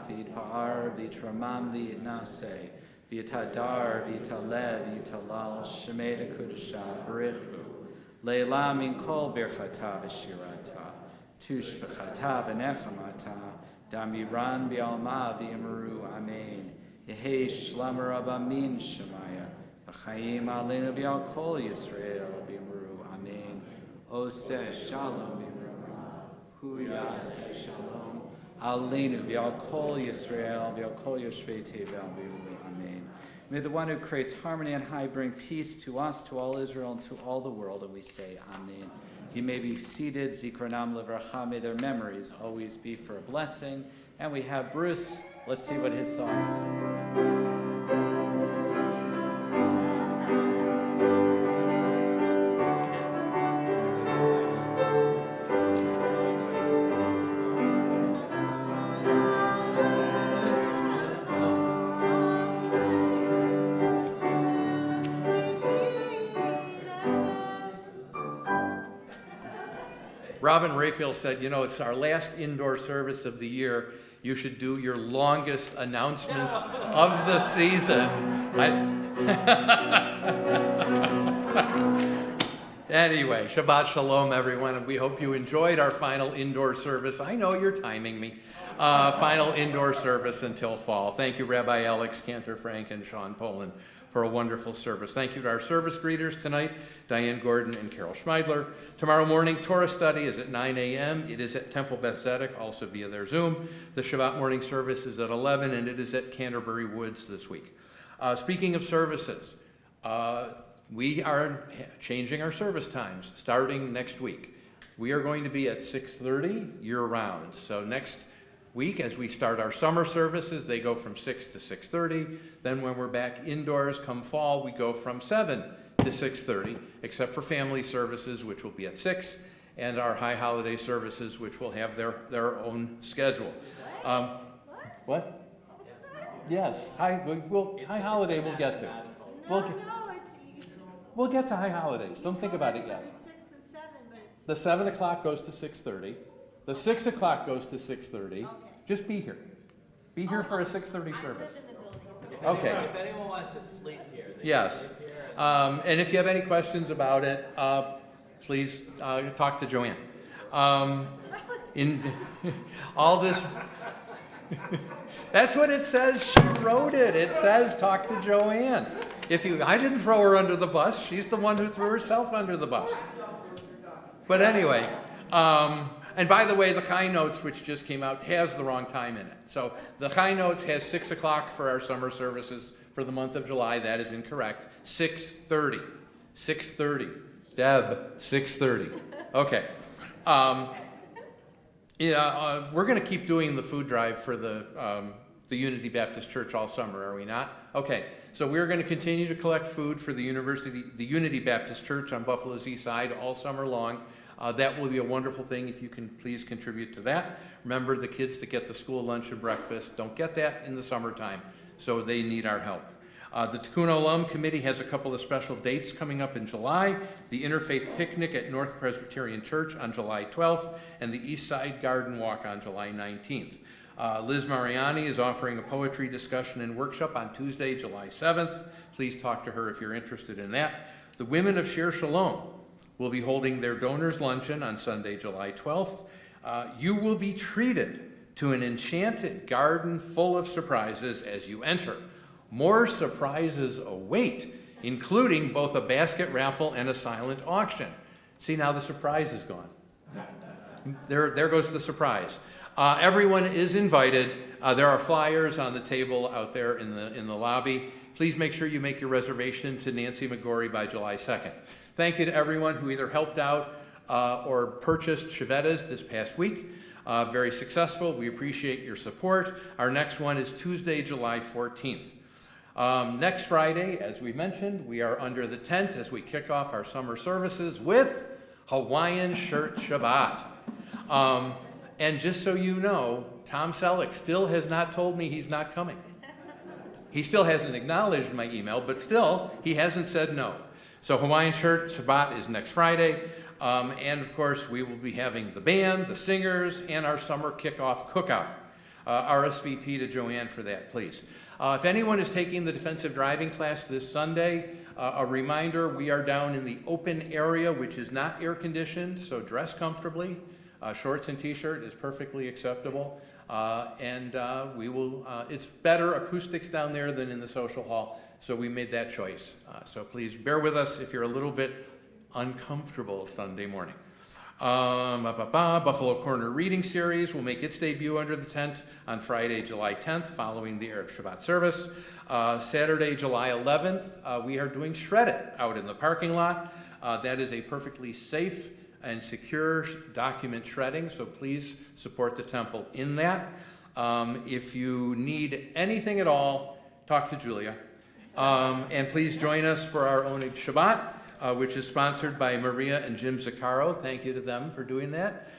v'yitpa'ar v'yitramam v'yitnaseh v'yitadar v'yitalev v'yitalal shemei d'kudusha b'richu le'elam min kol birchata v'shirata tush v'chata v'nechamata damiran b'alma v'yimru amen. Yehei shlam rabba min shemaya v'chayim aleinu v'yal kol Yisrael v'yimru amen. Oseh shalom b'mrama hu yaseh shalom Aleinu v'yal kol Yisrael v'yal kol yoshvei tevel v'yimru amen. May the one who creates harmony on high bring peace to us, to all Israel, and to all the world, and we say amen. You may be seated. Zikronam levracha. May their memories always be for a blessing. And we have Bruce. Let's see what his song is. Robin Rayfield said, you know, it's our last indoor service of the year. You should do your longest announcements of the season. Anyway, Shabbat Shalom, everyone, and we hope you enjoyed our final indoor service. I know you're timing me. Final indoor service until fall. Thank you, Rabbi Alex, Cantor Frank, and Sean Poland, for a wonderful service. Thank you to our service greeters tonight, Diane Gordon and Carol Schmeidler. Tomorrow morning, Torah study is at 9 a.m. It is at Temple Beth Tzedek, also via their Zoom. The Shabbat morning service is at 11, and it is at Canterbury Woods this week. Speaking of services, we are changing our service times starting next week. We are going to be at 6:30 year-round. So next week, as we start our summer services, they go from 6 to 6:30. Then when we're back indoors come fall, we go from 7 to 6:30, except for family services, which will be at 6, and our high holiday services, which will have their own schedule. What? Yes, high holiday we'll get to. We'll get to high holidays. Don't think about it yet. 6 and 7, but it's... The 7 o'clock goes to 6:30. The 6 o'clock goes to 6:30. Okay. Just be here. Be here for a 6:30 service. in the building, it's Okay. If anyone wants to sleep here, they Yes. can sleep here. And if you have any questions about it, please talk to Joanne. In all this, that's what it says. She wrote it. It says talk to Joanne. I didn't throw her under the bus. She's the one who threw herself under the bus. But anyway, and by the way, the Chai Notes, which just came out, has the wrong time in it. So the Chai Notes has 6 o'clock for our summer services for the month of July. That is incorrect. 6:30. 6:30. Deb, 6:30. Okay. We're going to keep doing the food drive for the Unity Baptist Church all summer, are we not? Okay. So we're going to continue to collect food for the Unity Baptist Church on Buffalo's East Side all summer long. That will be a wonderful thing if you can please contribute to that. Remember, the kids that get the school lunch and breakfast don't get that in the summertime, so they need our help. The Tikkun Olam Committee has a couple of special dates coming up in July. The Interfaith Picnic at North Presbyterian Church on July 12th, and the East Side Garden Walk on July 19th. Liz Mariani is offering a poetry discussion and workshop on Tuesday, July 7th. Please talk to her if you're interested in that. The Women of Shir Shalom will be holding their donors luncheon on Sunday, July 12th. You will be treated to an enchanted garden full of surprises as you enter. More surprises await, including both a basket raffle and a silent auction. See, now the surprise is gone. There goes the surprise. Everyone is invited. There are flyers on the table out there in the lobby. Please make sure you make your reservation to Nancy McGorry by July 2nd. Thank you to everyone who either helped out or purchased Chevettas this past week. Very successful. We appreciate your support. Our next one is Tuesday, July 14th. Next Friday, as we mentioned, we are under the tent as we kick off our summer services with Hawaiian Shirt Shabbat. And just so you know, Tom Selleck still has not told me he's not coming. He still hasn't acknowledged my email, but still, he hasn't said no. So Hawaiian Shirt Shabbat is next Friday. And of course, we will be having the band, the singers, and our summer kickoff cookout. RSVP to Joanne for that, please. If anyone is taking the defensive driving class this Sunday, a reminder, we are down in the open area, which is not air conditioned, so dress comfortably. Shorts and t-shirt is perfectly acceptable. We will, it's better acoustics down there than in the social hall, so we made that choice. So please bear with us if you're a little bit uncomfortable Sunday morning. Buffalo Corner Reading Series will make its debut under the tent on Friday, July 10th, following the Erev Shabbat service. Saturday, July 11th, we are doing Shred It out in the parking lot. That is a perfectly safe and secure document shredding, so please support the temple in that. If you need anything at all, talk to Julia. And please join us for our Oneg Shabbat, which is sponsored by Maria and Jim Zaccaro. Thank you to them for doing that.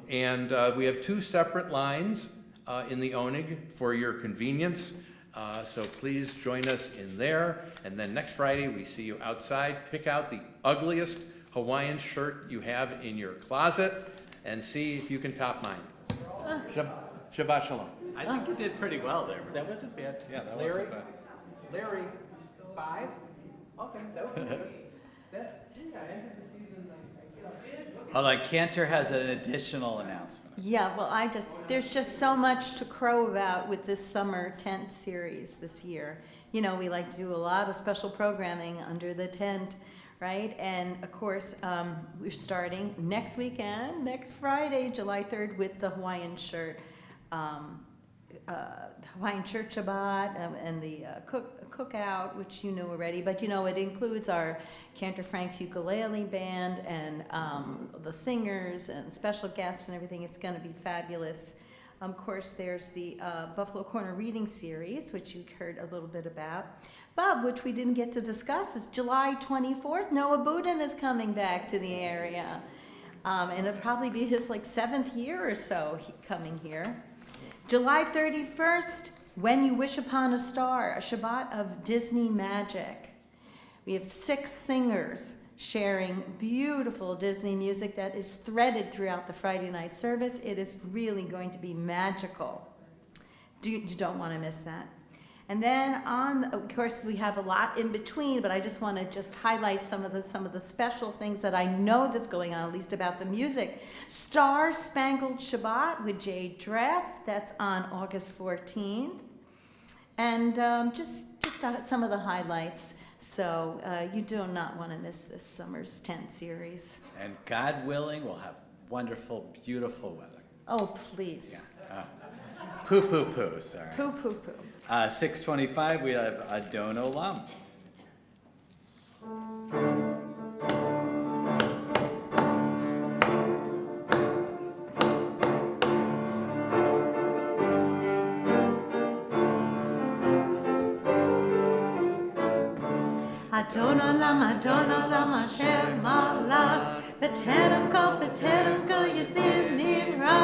We have 2 separate lines in the Oneg for your convenience. So please join us in there. And then next Friday, we see you outside. Pick out the ugliest Hawaiian shirt you have in your closet and see if you can top mine. Shabbat Shalom. I think you did pretty well there. That wasn't bad. Yeah, that Larry? wasn't bad. Larry, 5? Okay, that was good. That's, yeah, I ended the season nice. Hold on, Cantor has an additional announcement. Yeah, well, there's just so much to crow about with this summer tent series this year. You know, we like to do a lot of special programming under the tent, right? And of course, we're starting next weekend, next Friday, July 3rd, with the Hawaiian shirt, Hawaiian Shirt Shabbat, and the cookout, which you know already. But you know, it includes our Cantor Frank's ukulele band and the singers and special guests and everything. It's going to be fabulous. Of course, there's the Buffalo Corner Reading Series, which you heard a little bit about. But which we didn't get to discuss is July 24th. Noah Boudin is coming back to the area. And it'll probably be his 7th year or so coming here. July 31st, When You Wish Upon a Star, a Shabbat of Disney magic. We have 6 singers sharing beautiful Disney music that is threaded throughout the Friday night service. It is really going to be magical. You don't want to miss that. And then of course, we have a lot in between, but I just want to highlight some of the special things that I know that's going on, at least about the music. Star Spangled Shabbat with Jay Dreff, that's on August 14th. and just some of the highlights. So you do not want to miss this summer's tent series. And God willing, we'll have wonderful, beautiful weather. Oh, please. Yeah. Poo, poo, poo, sorry. Poo, poo, poo. 6:25, we have Adon Olam. Adon olam asher malach b'terem go yitzir nivra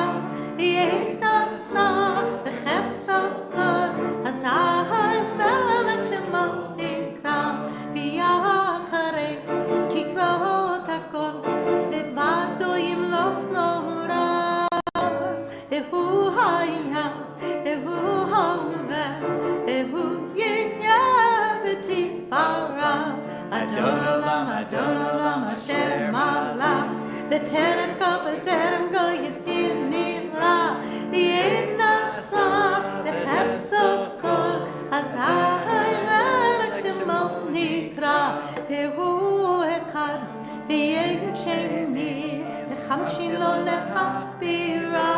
v'yehi nasa b'chefso kol hazai melech shemo nikra v'yacharei kikvot hakol levado yimloch lo ra ehu haya ehu hove ehu yinya v'tifara Adon olam asher malach b'terem go yitzir nivra v'yehi nasa b'chefso kol hazai melech shemo nikra v'hu echad v'yehi sheni v'chamshin lo lechapira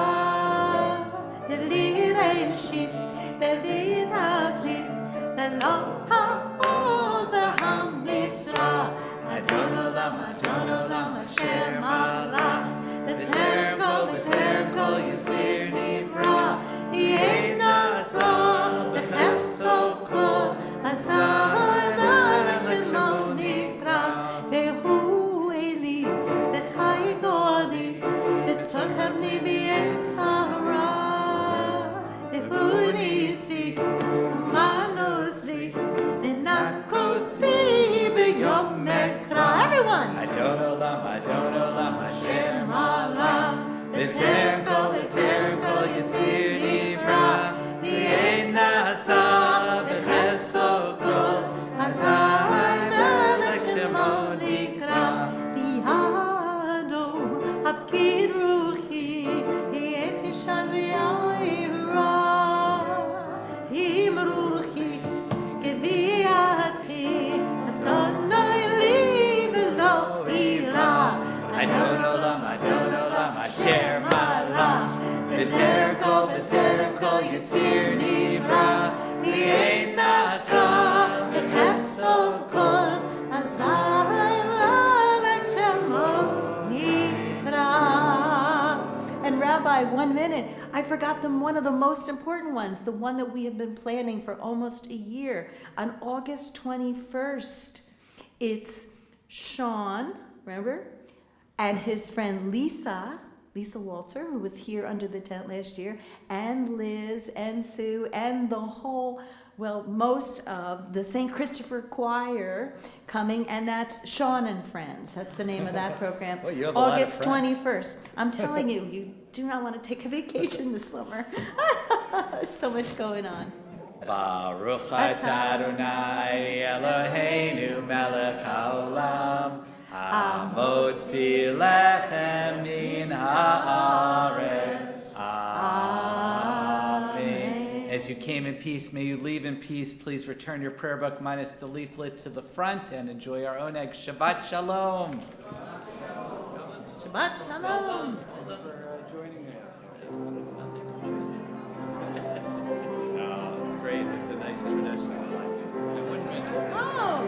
v'li reshit v'li tachlit v'lo ha'oz v'ha'misra Adon olam asher malach b'terem go yitzir nivra v'yehi nasa b'chefso kol hazai melech shemo nikra v'hu eli v'chai goli v'tzorchevni b'yetzara v'hu nisi u'manosli v'nakosi b'yom ekra. Everyone! Adon olam asher malach b'terem go yitzir nivra v'yehi nasa b'chefso kol hazai melech shemo nikra Bihado hafkid ruchi v'yeti shan v'yayira Him ruchi k'vi'ati Adonai li v'lo ira Adon olam asher malach b'terem go yitzir nivra v'yehi nasa b'chefso kol hazai melech shemo nikra. And Rabbi, 1 minute, I forgot one of the most important ones, the one that we have been planning for almost a year. On August 21st, it's Sean, remember? And his friend Lisa Walter, who was here under the tent last year, and Liz and Sue and the whole, most of the St. Christopher Choir coming, and that's Sean and Friends. That's the name of that program. Well, you have a lot of August friends. 21st. I'm telling you, you do not want to take a vacation this summer. So much going on. Baruch atah Adonai Eloheinu melech haolam hamotzi lechem min haaretz. Amen. As you came in peace, may you leave in peace. Please return your prayer book minus the leaflet to the front and enjoy our oneg. Shabbat shalom. Shabbat shalom. Oh, it's great. It's a nice tradition. I like it. Oh.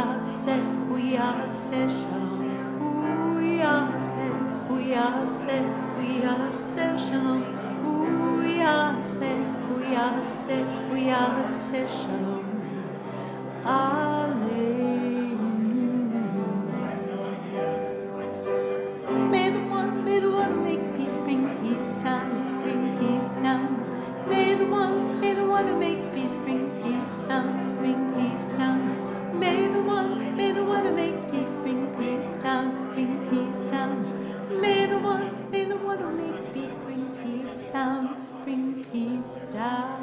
yaseh, hu yaseh shalom. Hu yaseh, hu yaseh, hu yaseh shalom. Hu yaseh, hu yaseh, hu yaseh shalom. Alleluia. May the one who makes peace bring peace down, bring peace down. May the one who makes peace bring peace down, bring peace down. May the one who makes peace bring peace down, bring peace down. May the one who makes peace bring peace down, bring peace down.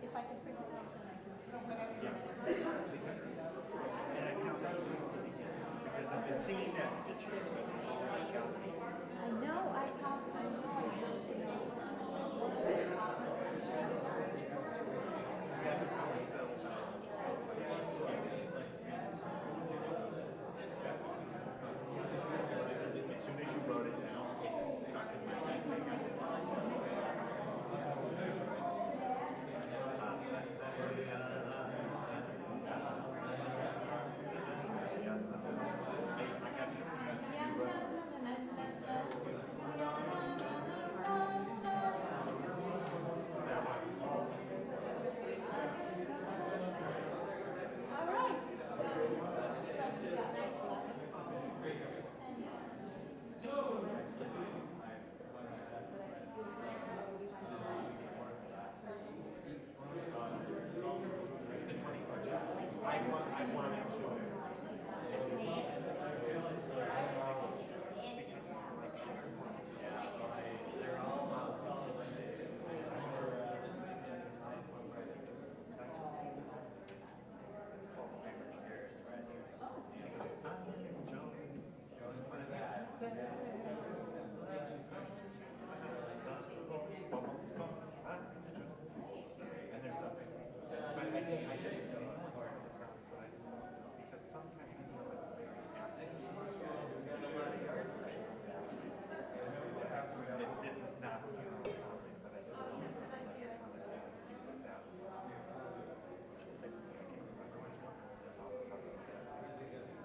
If I can print it out, then I can see. Because I've been seeing that picture. I know, I That is how I felt. As soon as you wrote it down, it's stuck in my head. I got to see you wrote it. All right. I wanted to. And there's nothing. But I didn't know it's part of the songs, but because sometimes you know it's very active. This is not a funeral song, but I do know it's like a commentary with that song. I can't remember which one it is off the top of my head.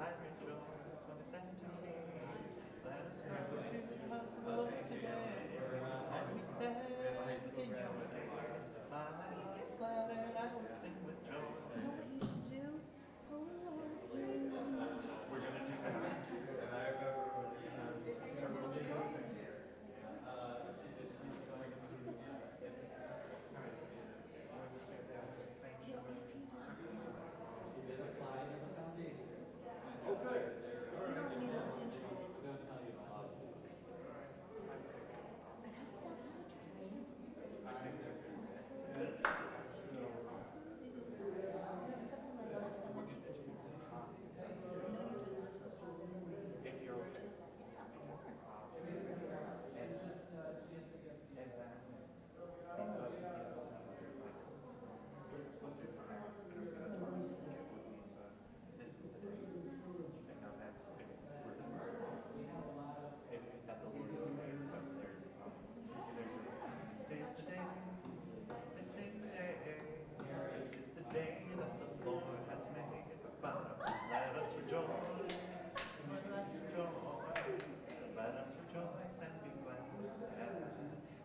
I rejoice when it's end to me. Let us go to the house of the Lord today. And we say in your name, my heart is glad and I will sing with joy. You know what you should do? Oh, Lord. We're gonna do that. Circle G. If you're okay.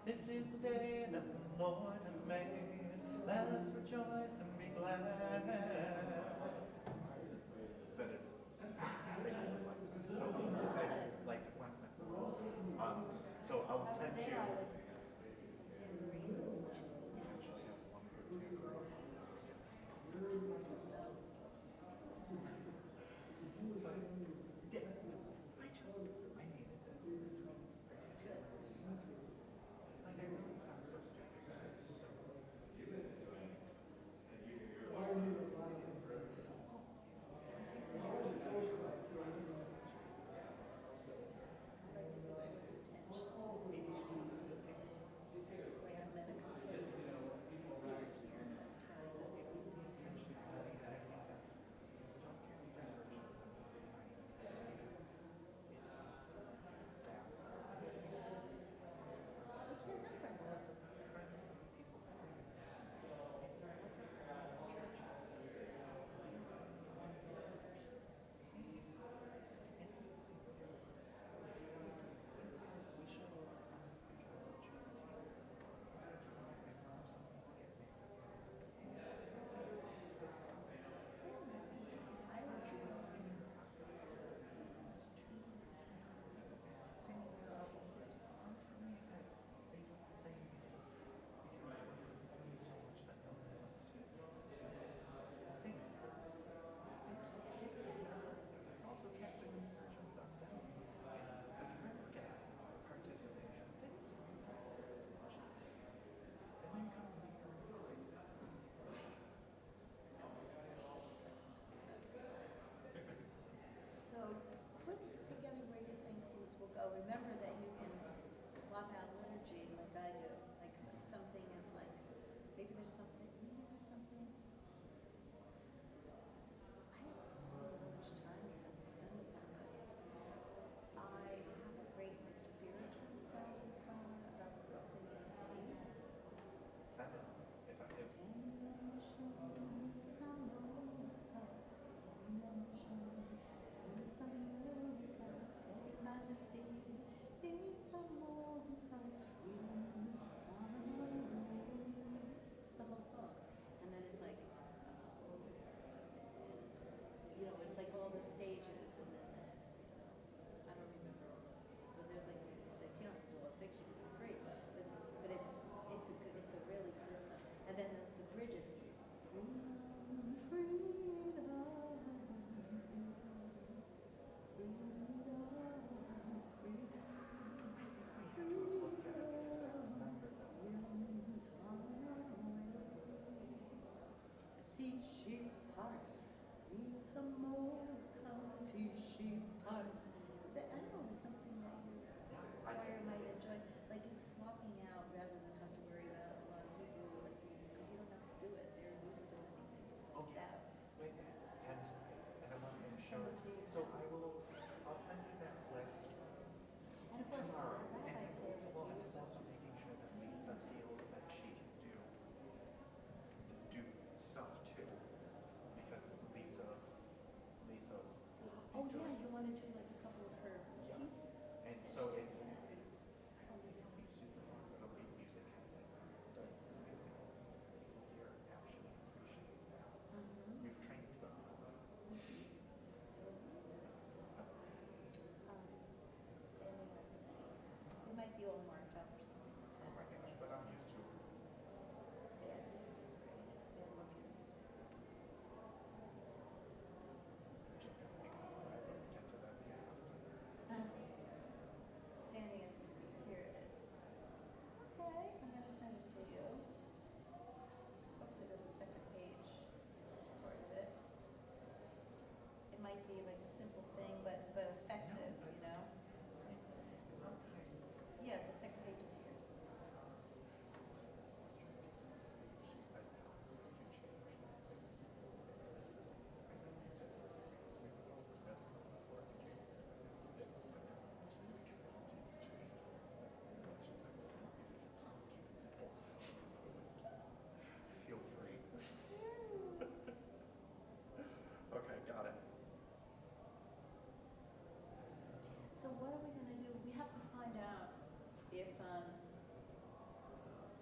This is the day that the Lord has made. Let us rejoice and be glad. But it's like one. So I'll send you. Yeah, I needed this week. Like I really sound so stupid.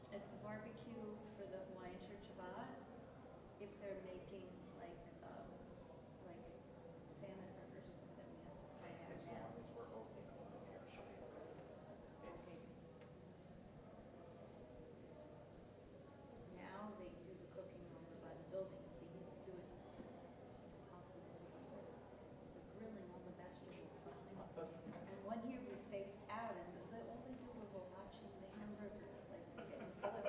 At the barbecue for the Hawaiian Church Shabbat, if they're making like salmon burgers or something, we have to find out As now. long as we're open, it should be okay. It's, Okay. Now they do the cooking over by the building. They used to do it possibly before the service. They're grilling all the vegetables behind us. And one year we faced out and all they do was watching the hamburgers like getting flipped.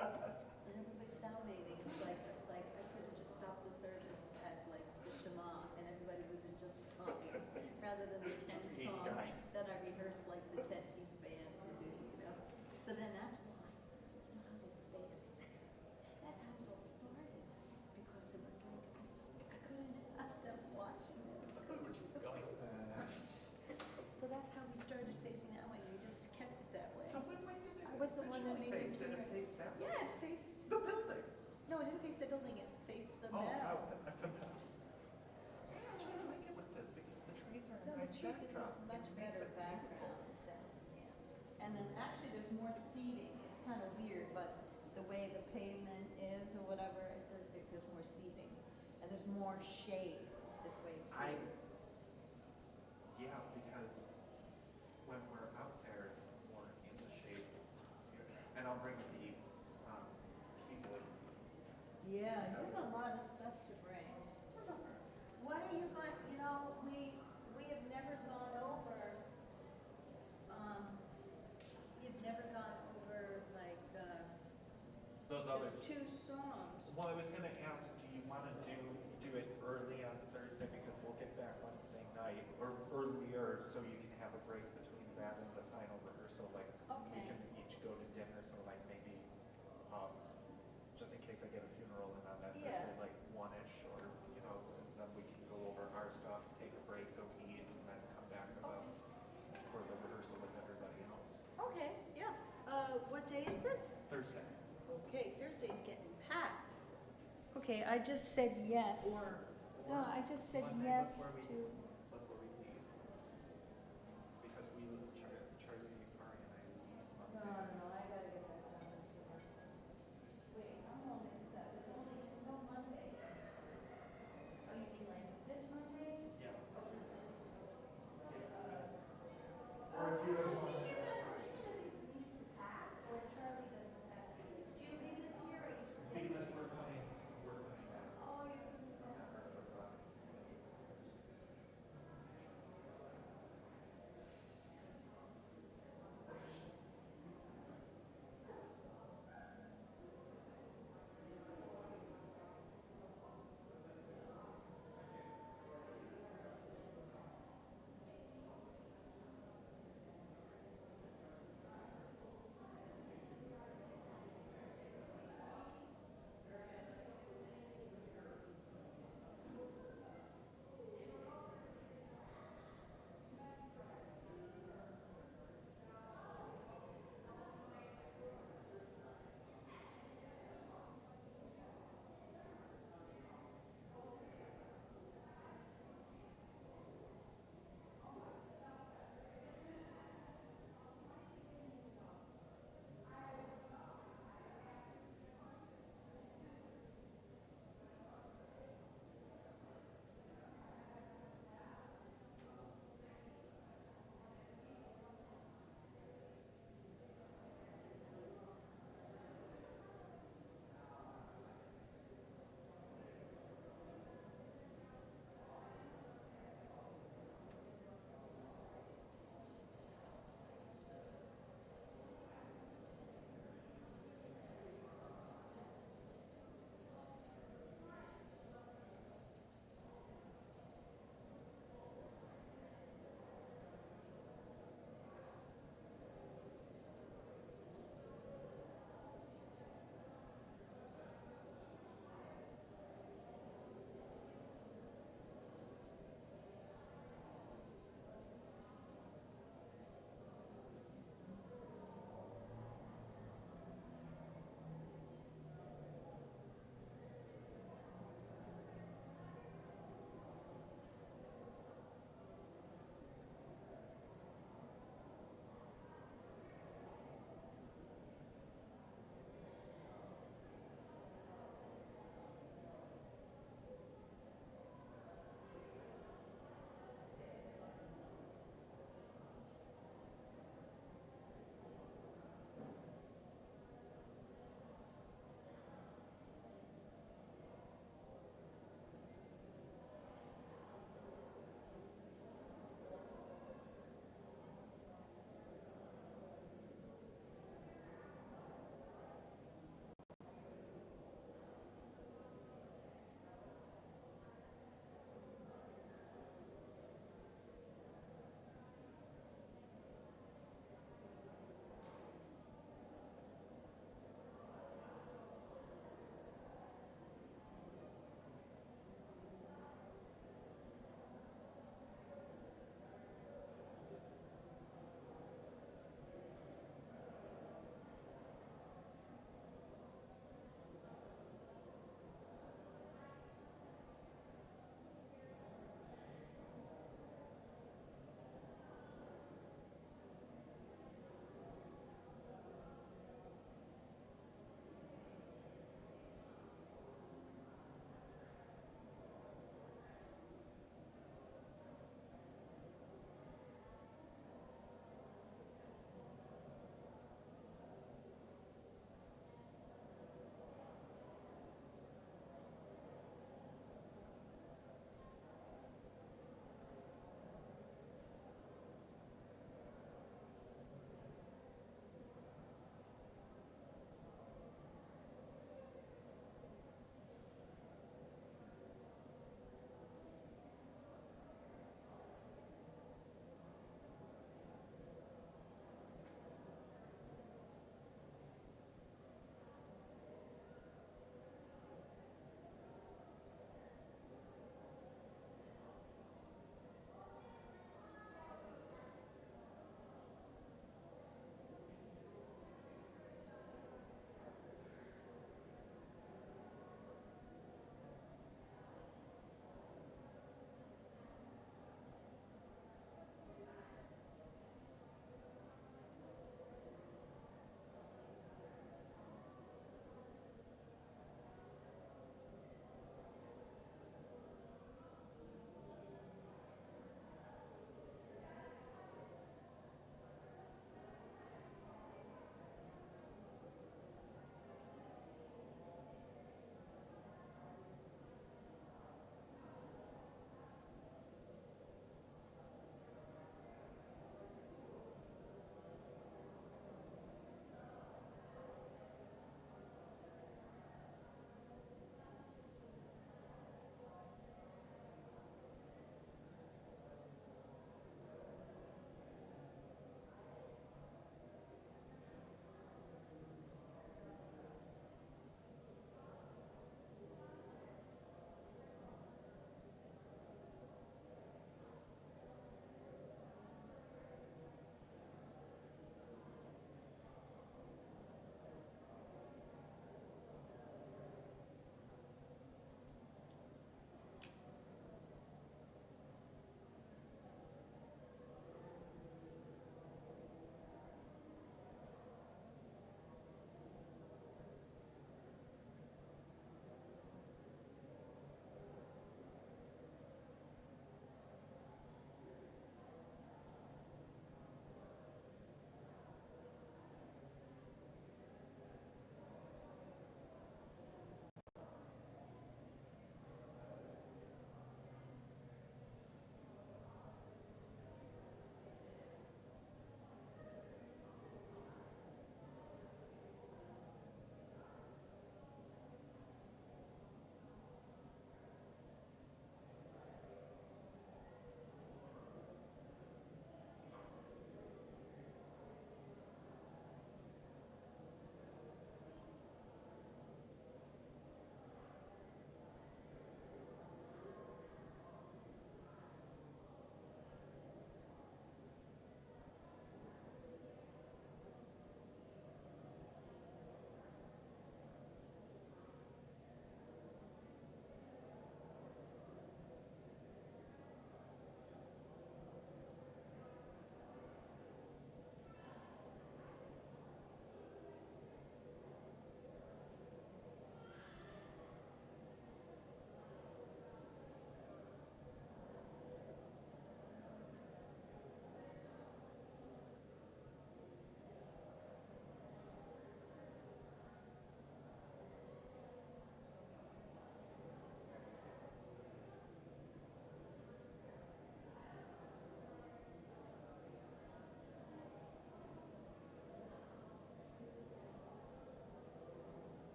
And everybody salivating. It was like I could have just stopped the service at like the Shema and everybody would have been just fine. Rather than the 10 Just 8 songs guys. that I rehearsed like the 10-piece band to do, you know? So then that's why, you know how they face, that's how it all started. Because it was like, I couldn't have them watching it. we're just going. So that's how we started facing that way. We just kept it that way. So when did it I was the one that originally made face? it Did it do face that way? Yeah, it faced, The building. no, it didn't face the building, it faced the Oh, meadow. the metal. Yeah, I'm trying to like it with this because the trees are a No, the nice trees, it's a backdrop. much It makes better it beautiful. background than, yeah. And then actually there's more seating. It's kind of weird, but the way the pavement is or whatever, there's more seating. And there's more shade this way too. Yeah, because when we're out there, it's more in the shade. And I'll bring the keyboard. Yeah, you have a lot of stuff to bring. What are you going, you know, we have never gone over, you've never gone over like, Those other. there's 2 songs. Well, I was gonna ask, do you wanna do it early on Thursday because we'll get back Wednesday night, or earlier, so you can have a break between that and the final rehearsal, like, we Okay. can each go to dinner, so like maybe, just in case I get a funeral in on that Yeah. Thursday, like 1-ish, or, you know, and then we can go over our stuff, take a break, go eat, and then come back about, for the rehearsal with everybody else. Okay, yeah. What day is this? Thursday. Okay, Thursday's getting packed. Okay, I just said yes. No, I just said Monday yes before to, before we leave. Because we, Charlie, Murray, and I leave Monday. no, I gotta get that done. Wait, I'm all mixed up. There's no Monday. Oh, you mean like this Monday? Yeah. Or if you don't want to. Or Charlie doesn't have to. Do you leave this here or you just? Because we're coming back. Oh, you. Yeah,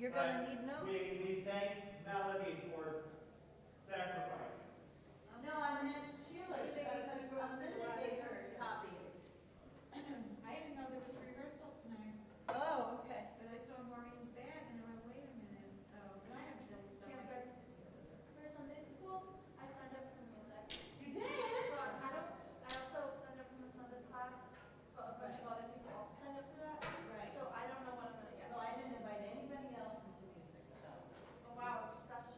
You're gonna need notes. We thank Melody for sacrificing. No, I meant Sheila, Linda gave her copies. I didn't know there was a rehearsal tonight, Oh, okay. but I saw Maureen's bag and I went, wait a minute, so, but I have Jill's stuff. For Sunday school, I signed up for music. You did? So I also signed up for my Sunday class, but a bunch of other people also signed up for that. Right. So I don't know what I'm gonna get. Well, I didn't invite anybody else into music, so. Oh, wow, that's.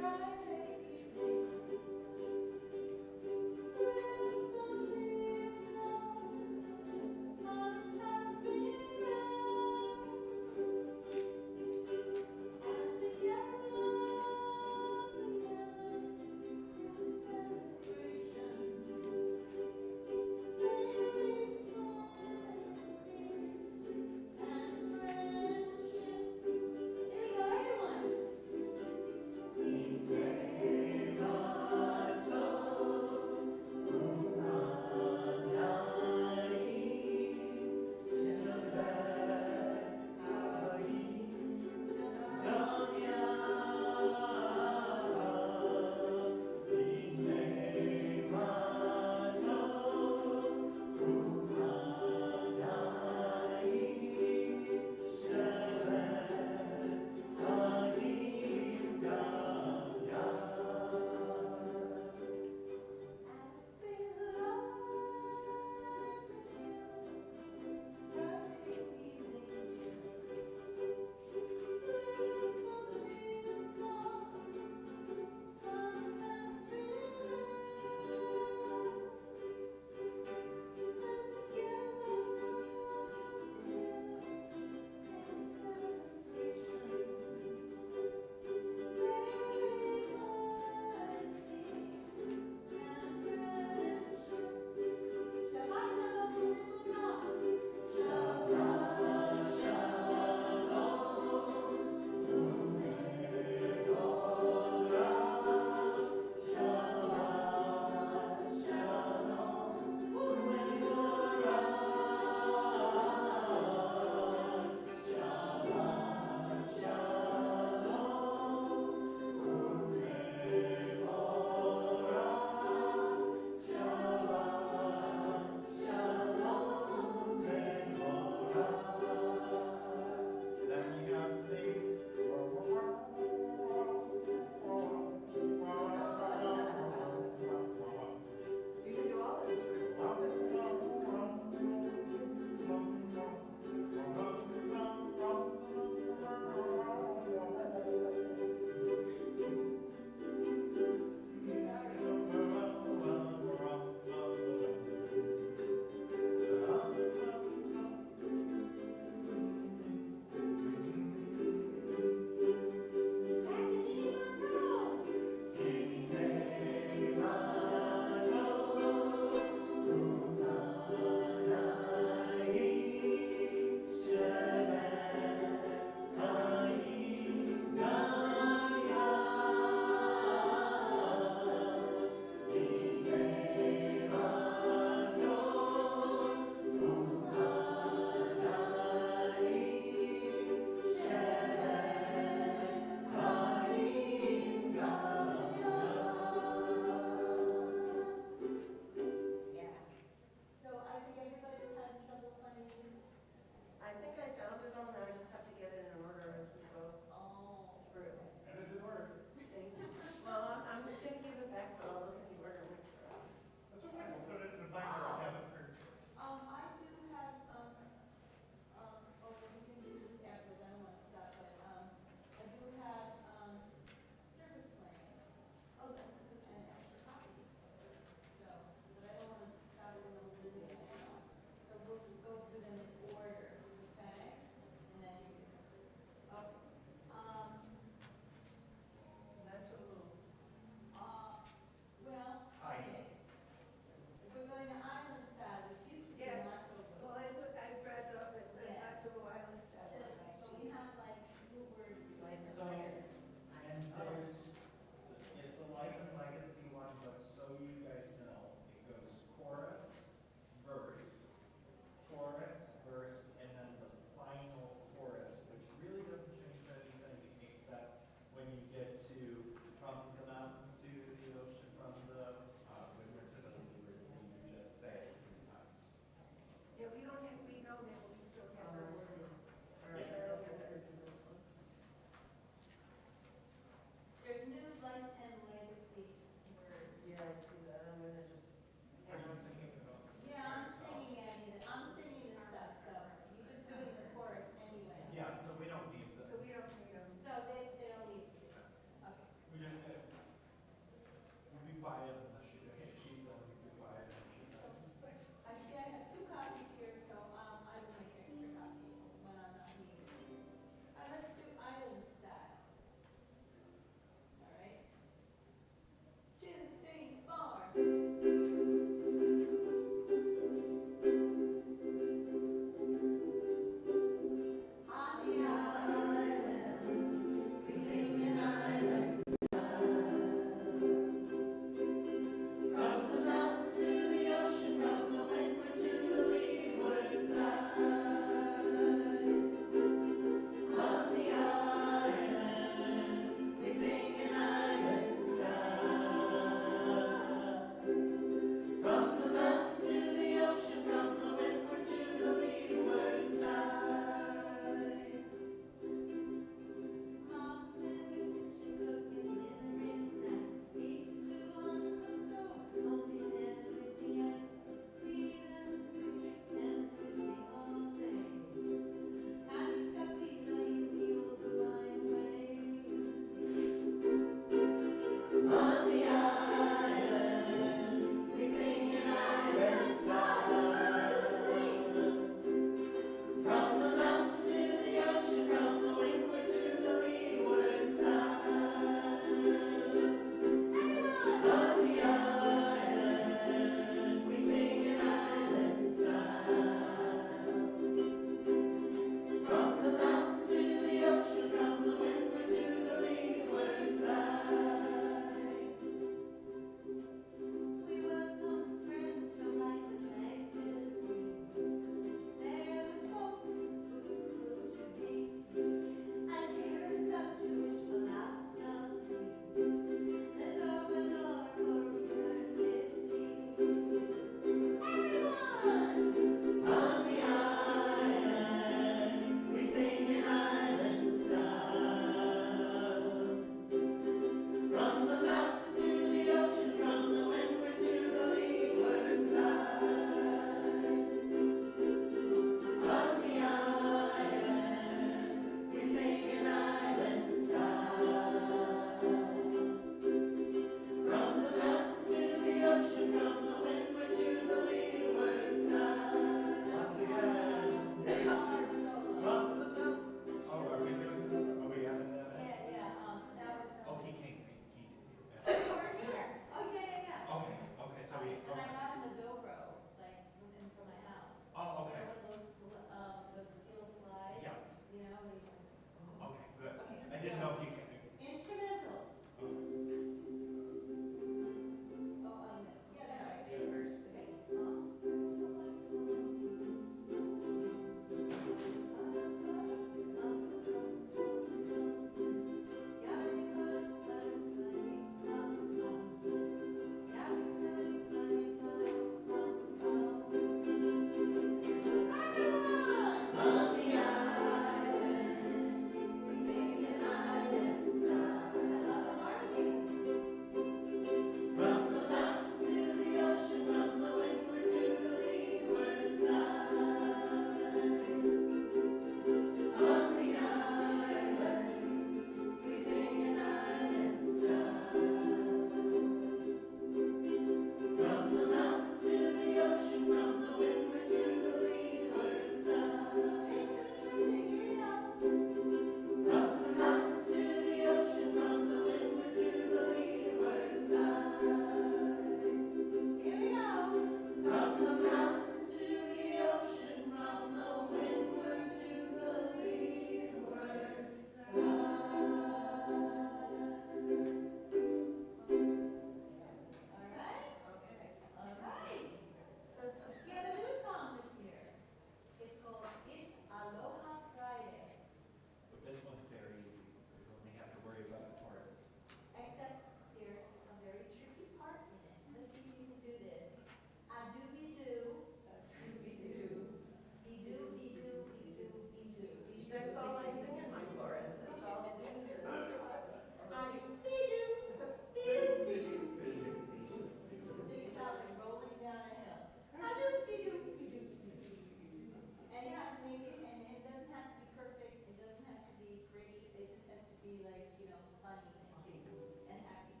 be like, you know, funny and cute and happy.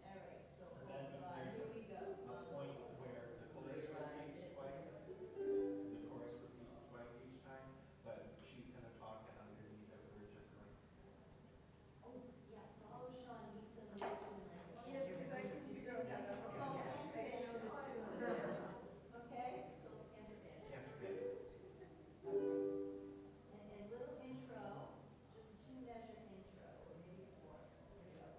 All right, so And then here we go. a point where the chorus repeats twice. The chorus repeats twice each time, but she's gonna talk, and underneath it, we're just going. Oh, yeah, follow Sean, he's gonna be doing like. Yes, because I couldn't figure out that. So, and know the two. Okay, so, and Can't forget. And little intro, just 2-measure intro, or maybe 4. Here we go.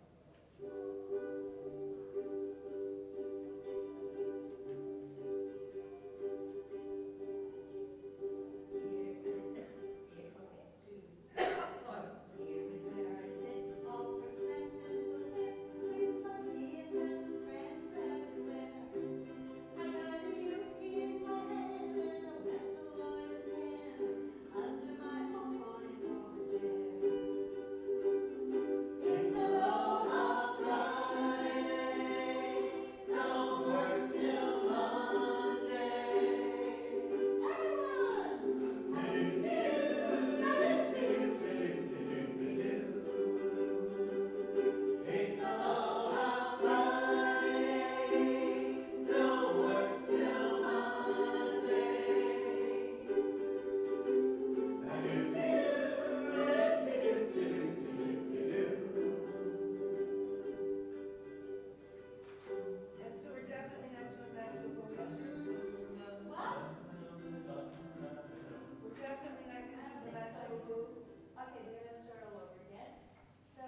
And so we're definitely not going back to a book. What? We're definitely not gonna go back to a book. Okay, we're gonna start all over again. So,